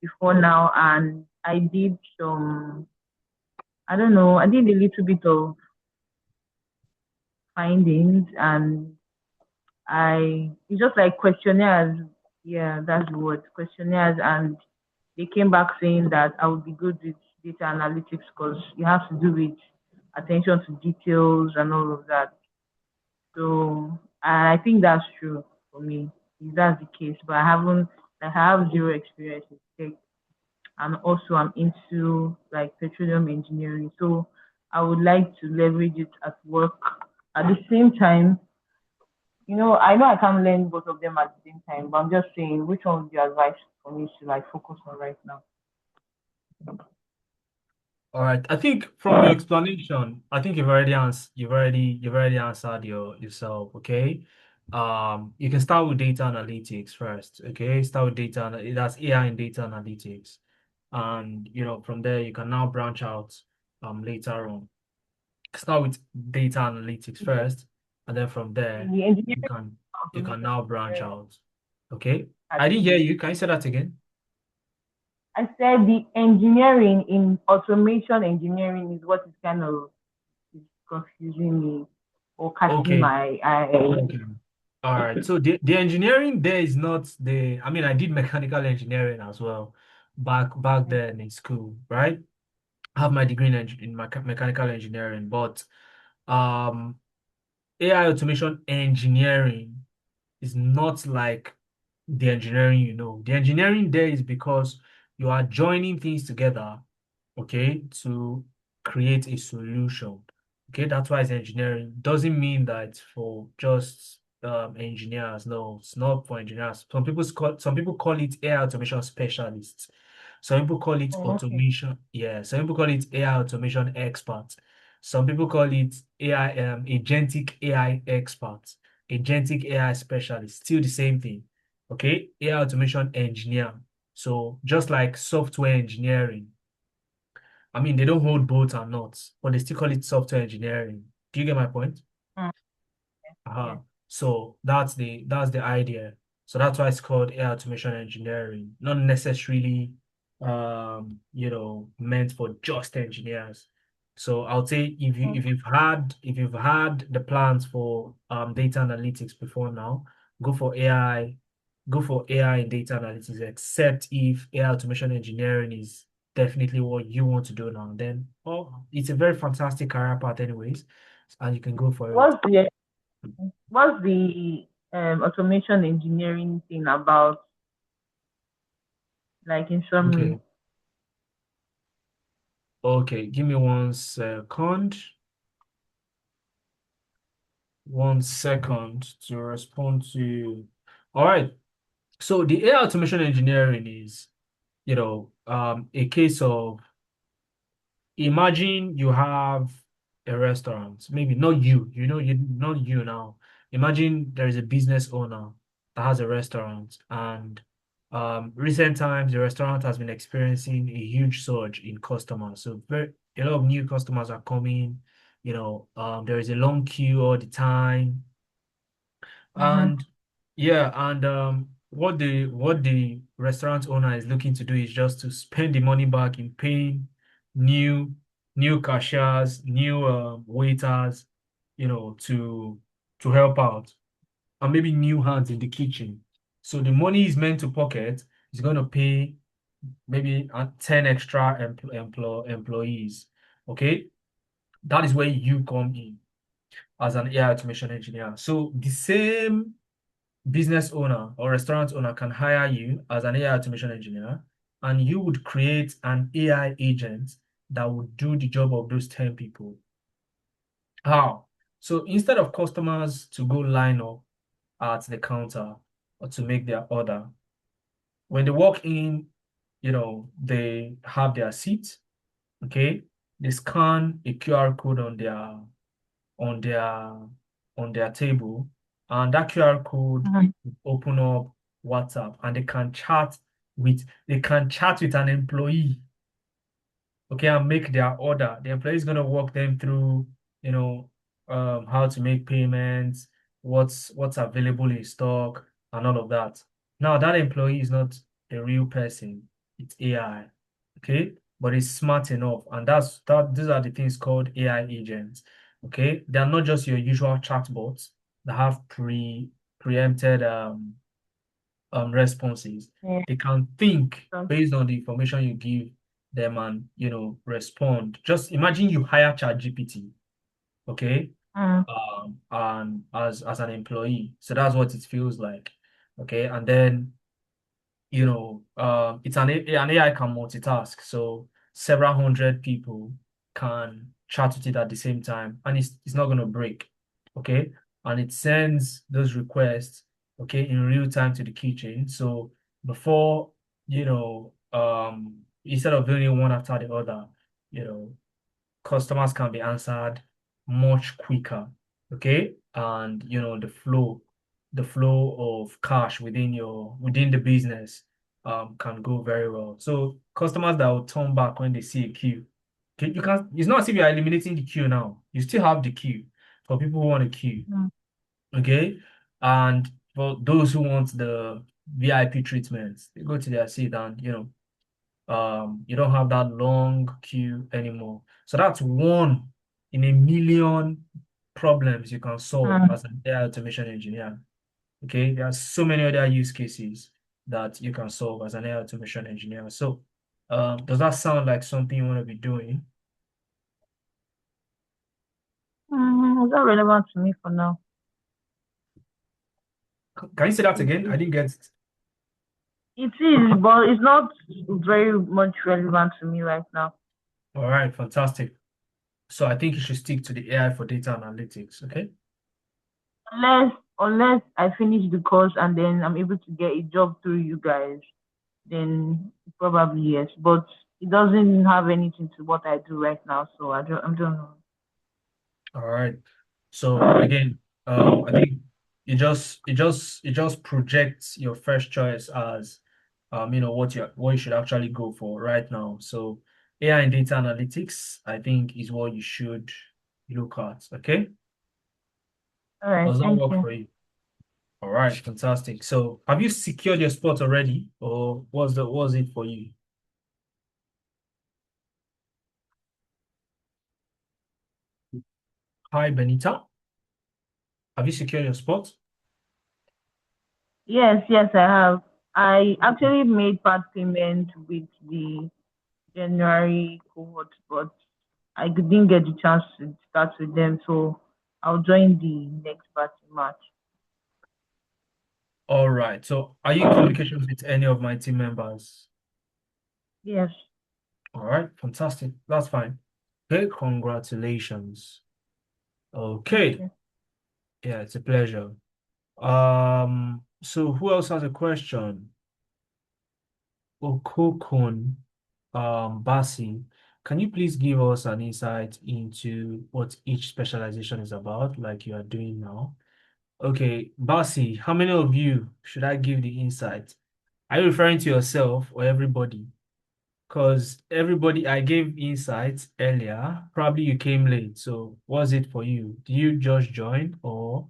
[SPEAKER 3] before now, and I did I don't know, I did a little bit of findings and it's just like questionnaires. Yeah, that's the word, questionnaires. And they came back saying that I would be good with data analytics because you have to do with attention to details and all of that. So I think that's true for me, if that's the case. But I have zero experience with tech. And also I'm into like petroleum engineering. So I would like to leverage it at work. At the same time, I know I can't learn both of them at the same time, but I'm just saying which one would you advise for me to like focus on right now?
[SPEAKER 1] All right. I think from your explanation, I think you've already answered yourself. Okay. You can start with data analytics first. Okay. Start with that's AI and data analytics, and from there you can now branch out later on. Start with data analytics first, and then from there
[SPEAKER 3] The
[SPEAKER 1] you
[SPEAKER 3] engineering
[SPEAKER 1] can you can
[SPEAKER 3] automation
[SPEAKER 1] now branch
[SPEAKER 3] engineering
[SPEAKER 1] out. Okay.
[SPEAKER 3] at
[SPEAKER 1] I didn't hear
[SPEAKER 3] the
[SPEAKER 1] you. Can you say that again?
[SPEAKER 3] I said the engineering in automation engineering is what is kind of is confusing me or catching
[SPEAKER 1] Okay.
[SPEAKER 3] my eye.
[SPEAKER 1] Okay. All right. So the engineering there is not I mean, I did mechanical engineering as well back then in school, right? I have my degree in mechanical engineering, but um AI automation engineering is not like the engineering. The engineering there is because You are joining things together, okay, to create a solution. Okay, that's why it's engineering. Doesn't mean that it's for just engineers. No, it's not for engineers. Some people call it AI automation specialists. Some people call it
[SPEAKER 3] Oh, okay.
[SPEAKER 1] automation. Yeah, some people call it AI automation experts. Some people call it AI agentic AI experts, agentic AI specialist. Still the same thing. Okay, AI automation engineer. So just like software engineering, I mean, they don't hold bolts and nuts, but they still call it software engineering. Do you get my point?
[SPEAKER 3] Mm,
[SPEAKER 1] Uh-huh.
[SPEAKER 3] yes.
[SPEAKER 1] So that's the idea. So that's why it's called AI automation engineering, not necessarily meant for just engineers. So I'll say
[SPEAKER 3] Mm.
[SPEAKER 1] if you've had the plans for data analytics before now, go for AI, go for AI and data analytics, except if AI automation engineering is definitely what you want to do now. Then it's a very fantastic career path anyways, and you can go for it.
[SPEAKER 3] What's the what's the automation engineering thing about, like in summary?
[SPEAKER 1] Okay. Okay, give me 1 second. 1 second to respond to you. All right. So the AI automation engineering is, a case of imagine you have a restaurant, maybe not you, not you now. Imagine there is a business owner that has a restaurant, and recent times the restaurant has been experiencing a huge surge in customers. So a lot of new customers are coming, there is a long queue all the time.
[SPEAKER 3] Mm-hmm.
[SPEAKER 1] And yeah, and what the restaurant owner is looking to do is just to spend the money back in paying new new cashiers, new waiters, to help out, and maybe new hands in the kitchen. So the money is meant to pocket is going to pay maybe 10 extra employees. Okay, that is where you come in as an AI automation engineer. So the same business owner or restaurant owner can hire you as an AI automation engineer, and you would create an AI agent that would do the job of those 10 people. How? So instead of customers to go line up at the counter or to make their order, when they walk in, they have their seat, okay? They scan a QR code on their on their table, and that QR code
[SPEAKER 3] Mm-hmm.
[SPEAKER 1] will open up WhatsApp, and they can chat with an employee, okay, and make their order. The employee is going to walk them through, you know, how to make payments, what's available in stock, and all of that. Now, that employee is not a real person, it's AI, okay? But it's smart enough, and these are the things called AI agents, okay? They are not just your usual chatbots that have preempted responses.
[SPEAKER 3] Yeah.
[SPEAKER 1] They can think
[SPEAKER 3] So,
[SPEAKER 1] based on the information you give them and respond. Just imagine you hire ChatGPT, okay,
[SPEAKER 3] mm,
[SPEAKER 1] and as an employee. So that's what it feels like, okay. And then an AI can multitask, so several hundred people can chat with it at the same time, and it's not going to break, okay? And it sends those requests, okay, in real time to the kitchen. So before, instead of doing it one after the other, you know, customers can be answered much quicker, okay? And the flow of cash within the business can go very well. So customers that will turn back when they see a queue. Okay, you can it's not as if you are eliminating the queue now. You still have the queue for people who want a queue.
[SPEAKER 3] mm,
[SPEAKER 1] Okay. And for those who want the VIP treatment, they go to their seat, and you don't have that long queue anymore. So that's one in a million problems you can solve
[SPEAKER 3] mm.
[SPEAKER 1] as an AI automation engineer. Okay, there are so many other use cases that you can solve as an AI automation engineer. So, does that sound like something you want to be doing?
[SPEAKER 3] Is that relevant to me for now?
[SPEAKER 1] Can you say that
[SPEAKER 3] It,
[SPEAKER 1] again? I
[SPEAKER 3] it,
[SPEAKER 1] didn't get it.
[SPEAKER 3] It is, but it's not very much relevant to me right now.
[SPEAKER 1] All right, fantastic. So I think you should stick to the AI for data analytics, okay?
[SPEAKER 3] Unless I finish the course and then I'm able to get a job through you guys, then probably yes. But it doesn't have anything to what I do right now, so I don't know.
[SPEAKER 1] All right. So again, I think it just projects your first choice as what you should actually go for right now. So AI and data analytics, I think, is what you should look at. Okay?
[SPEAKER 3] All right,
[SPEAKER 1] Does that
[SPEAKER 3] thank
[SPEAKER 1] work
[SPEAKER 3] you.
[SPEAKER 1] for you? All right, fantastic. So have you secured your spot already, or was it for you? Hi, Benita. Have you secured your spot?
[SPEAKER 3] Yes, I have. I actually made part payment with the January cohort, but I didn't get the chance to start with them, so I'll join the next batch in March.
[SPEAKER 1] All right. So are you in communications with any of my team members?
[SPEAKER 3] Yes.
[SPEAKER 1] All right, fantastic. That's fine. Okay, congratulations.
[SPEAKER 3] Thank
[SPEAKER 1] Okay,
[SPEAKER 3] you.
[SPEAKER 1] yeah, it's a pleasure. So who else has a question? Okokun, Basi, can you please give us an insight into what each specialization is about, like you are doing now? Okay, Basi, how many of you should I give the insight? Are you referring to yourself or everybody? Because everybody, I gave insights earlier. Probably you came late. So what's it for you? Do you just join or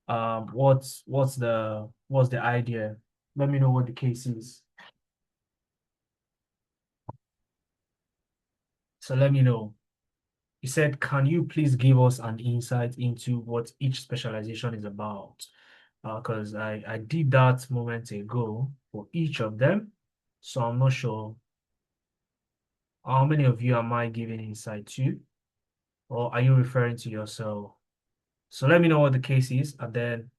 [SPEAKER 1] what's the idea? Let me know what the case is. So let me know. You said, can you please give us an insight into what each specialization is about? Because I did that moment ago for each of them. So I'm not sure how many of you am I giving insight to, or are you referring to yourself? So let me know what the case is, and then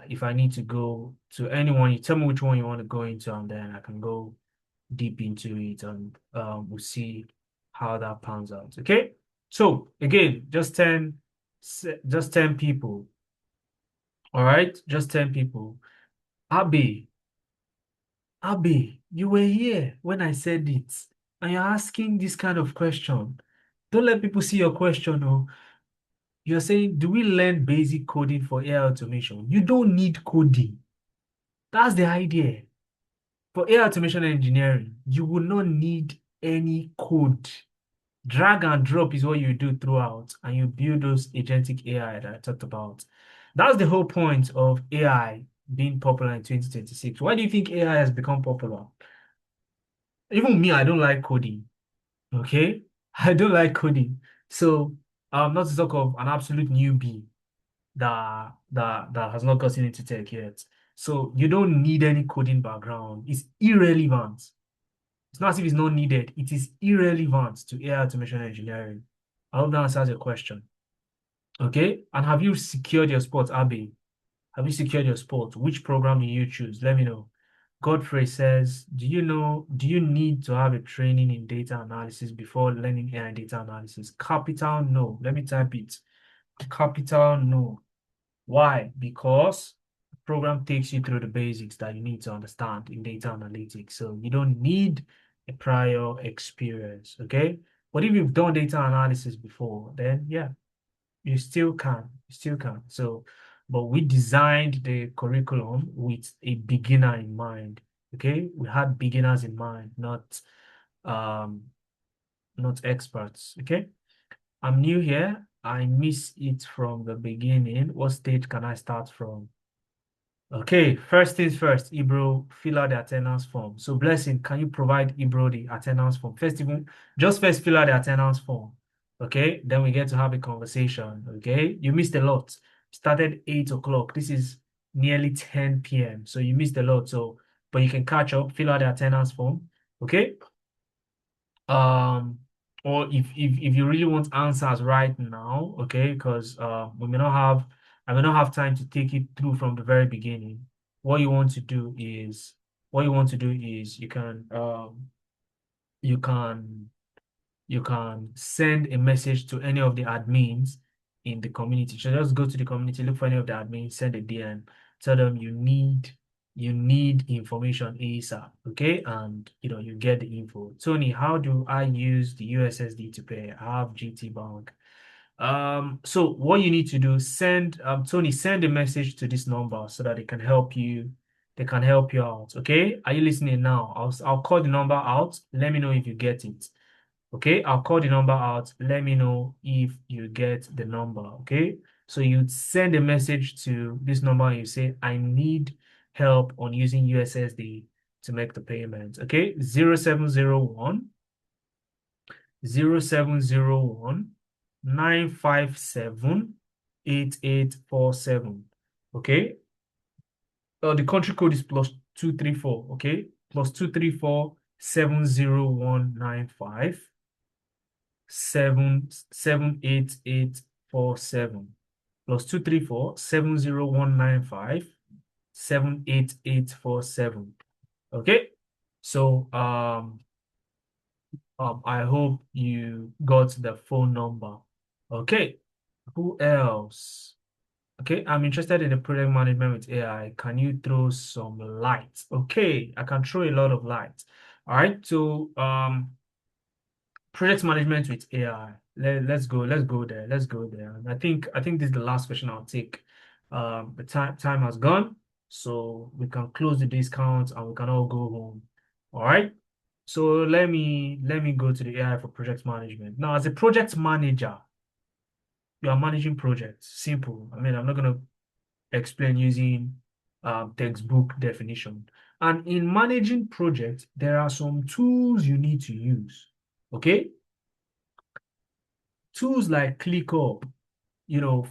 [SPEAKER 1] if I need to go to anyone, you tell me which one you want to go into, and then I can go deep into it, and we'll see how that pans out. Okay. So again, just 10 people. All right, just 10 people. Abby, Abby, you were here when I said it, and you're asking this kind of question. Don't let people see your question. Oh, you're saying, do we learn basic coding for AI automation? You don't need coding. That's the idea. For AI automation engineering, you will not need any code. Drag and drop is what you do throughout, and you build those agentic AI that I talked about. That's the whole point of AI being popular in 2026. Why do you think AI has become popular? Even me, I don't like coding. Okay? I don't like coding. So, not to talk of an absolute newbie that has not gotten into tech yet. So you don't need any coding background. It's irrelevant. It's not as if it's not needed. It is irrelevant to AI automation engineering. I hope that answers your question. Okay. And have you secured your spot, Abby? Have you secured your spot? Which program do you choose? Let me know. Godfrey says, do you need to have a training in data analysis before learning AI data analysis? Capital no. Let me type it. Capital no. Why? Because the program takes you through the basics that you need to understand in data analytics. So you don't need a prior experience, okay? But if you've done data analysis before, then yeah, you still can. You still can. So, but we designed the curriculum with a beginner in mind, okay? We had beginners in mind, um not experts, okay? I'm new here. I miss it from the beginning. What stage can I start from? Okay, first things first, Ibro, fill out the attendance form. So, Blessing, can you provide Ibro the attendance form? Just first fill out the attendance form. Okay, then we get to have a conversation. Okay, you missed a lot. Started 8 o'clock. This is nearly 10 p.m. So you missed a lot. So, but you can catch up, fill out the attendance form. Okay. Um, or if you really want answers right now, okay, because I may not have time to take it through from the very beginning. What you want to do is what you want to do is you can you can send a message to any of the admins in the community. So just go to the community, look for any of the admins, send a DM, tell them you need information ASAP, okay? And you get the info. Tony, how do I use the USSD to pay? I have GT Bank. So what you need to do, Tony, send a message to this number so that they can help you out. Okay? Are you listening now? I'll call the number out. Let me know if you get it. Okay, I'll call the number out. Let me know if you get the number. Okay, so you send a message to this number and you say, I need help on using USSD to make the payment. Okay, 0701 0701 957 8847. Okay, the country code is +234. Okay, +234 70195 78847 +234 70195 78847. Okay, so I hope you got the phone number. Okay, who else? Okay, I'm interested in the project management with AI. Can you throw some light? Okay, I can throw a lot of light. All right, so project management with AI. Let's go there. Let's go there. And I think this is the last question I'll take. The time has gone, so we can close the discount and we can all go home. All right. So let me go to the AI for project management. Now, as a project manager, you are managing projects. Simple. I mean, I'm not gonna explain using textbook definition. And in managing projects, there are some tools you need to use. Okay. Tools like ClickUp,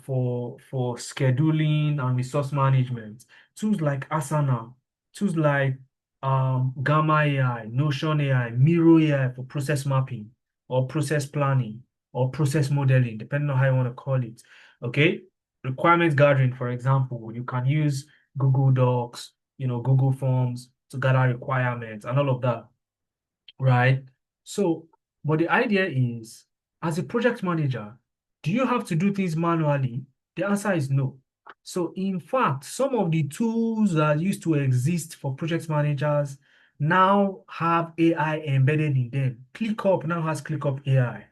[SPEAKER 1] for scheduling and resource management. Tools like Asana, tools like Gamma AI, Notion AI, Miro AI for process mapping or process planning or process modeling, depending on how you want to call it. Okay. Requirements gathering, for example, you can use Google Docs, Google Forms to gather requirements and all of that, right? So, but the idea is, as a project manager, do you have to do things manually? The answer is no. So, in fact, some of the tools that used to exist for project managers now have AI embedded in them. ClickUp now has ClickUp AI.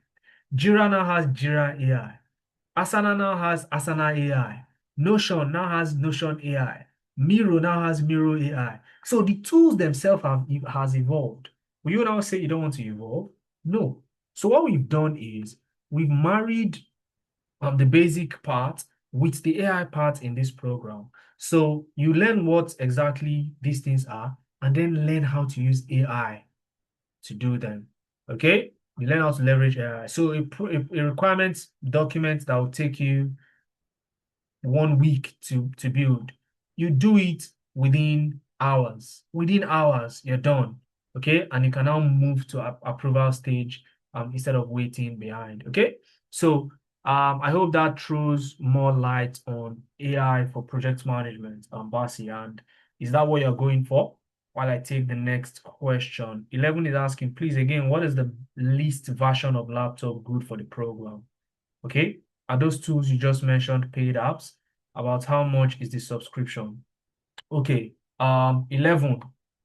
[SPEAKER 1] Jira now has Jira AI. Asana now has Asana AI. Notion now has Notion AI. Miro now has Miro AI. So the tools themselves has evolved. Will you now say you don't want to evolve? No. So what we've done is we've married the basic part with the AI part in this program. So you learn what exactly these things are and then learn how to use AI to do them. Okay? You learn how to leverage AI. So a requirements document that will take you 1 week to build. You do it within hours. Within hours, you're done. Okay, and you can now move to approval stage instead of waiting behind. Okay, so I hope that throws more light on AI for project management, Basi. And is that what you're going for? While I take the next question, 11 is asking, please again, what is the least version of laptop good for the program? Okay, are those tools you just mentioned paid apps? About how much is the subscription? Okay, 11.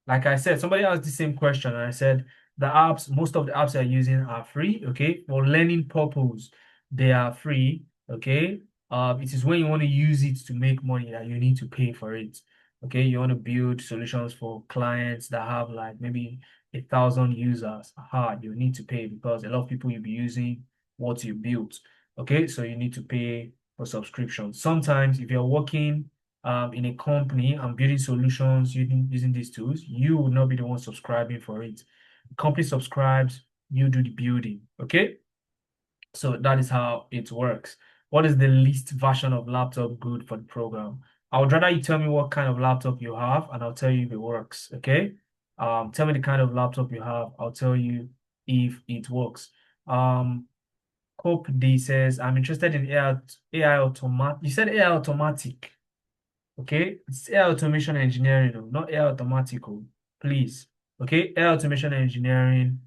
[SPEAKER 1] Like I said, somebody asked the same question, and I said most of the apps you're using are free. Okay, for learning purpose, they are free. Okay, it is when you want to use it to make money that you need to pay for it. Okay, you want to build solutions for clients that have like maybe 1,000 users. Aha, you need to pay because a lot of people will be using what you built. Okay, so you need to pay for subscription. Sometimes if you're working in a company and building solutions using these tools, you will not be the one subscribing for it. The company subscribes, you do the building. Okay, so that is how it works. What is the least version of laptop good for the program? I would rather you tell me what kind of laptop you have, and I'll tell you if it works. Okay, tell me the kind of laptop you have. I'll tell you if it works. Hope D says, I'm interested in AI automatic. You said AI automatic. Okay, it's AI automation engineering, not AI automatical. please. Okay, AI automation engineering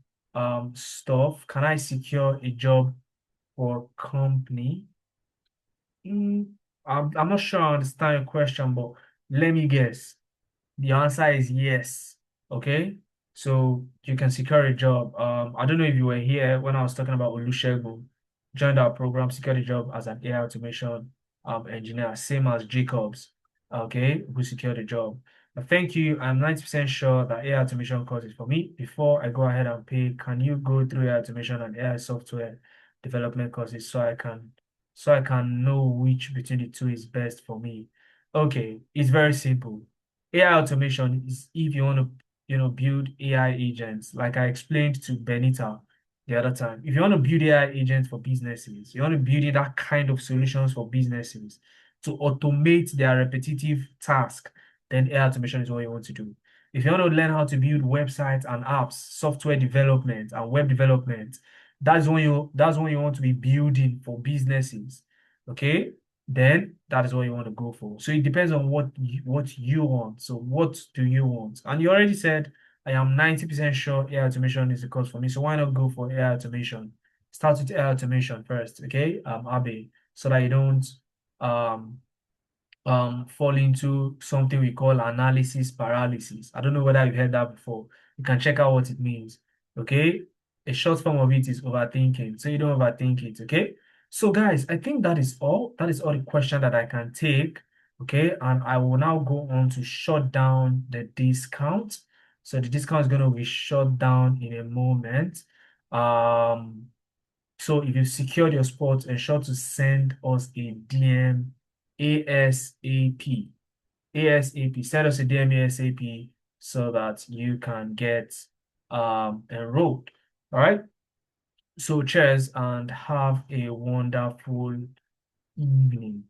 [SPEAKER 1] stuff. Can I secure a job for company? Mm, I'm not sure I understand your question, but let me guess. The answer is yes. Okay. So you can secure a job. I don't know if you were here when I was talking about Olusegun. Joined our program, secured a job as an AI automation engineer, same as Jacobs. Okay, who secured a job. But thank you. I'm 90% sure that AI automation course is for me. Before I go ahead and pay, can you go through AI automation and AI software development courses so I can know which between the two is best for me? Okay, it's very simple. AI automation is if you want to, build AI agents, like I explained to Benita the other time. If you want to build AI agents for businesses, you want to build that kind of solutions for businesses to automate their repetitive task, then AI automation is what you want to do. If you want to learn how to build websites and apps, software development and web development, that's what you want to be building for businesses. Okay? Then that is what you want to go for. So it depends on what you want. So what do you want? And you already said I am 90% sure AI automation is the course for me. So why not go for AI automation? Start with AI automation first, okay? Abe, so that you don't um fall into something we call analysis paralysis. I don't know whether you've heard that before. You can check out what it means. Okay. A short form of it is overthinking. So you don't overthink it. Okay. So guys, I think that is all. That is all the question that I can take. Okay. And I will now go on to shut down the discount. So the discount is going to be shut down in a moment. So if you've secured your spot, ensure to send us a DM ASAP. ASAP. Send us a DM ASAP so that you can get enrolled. All right. So cheers and have a wonderful evening.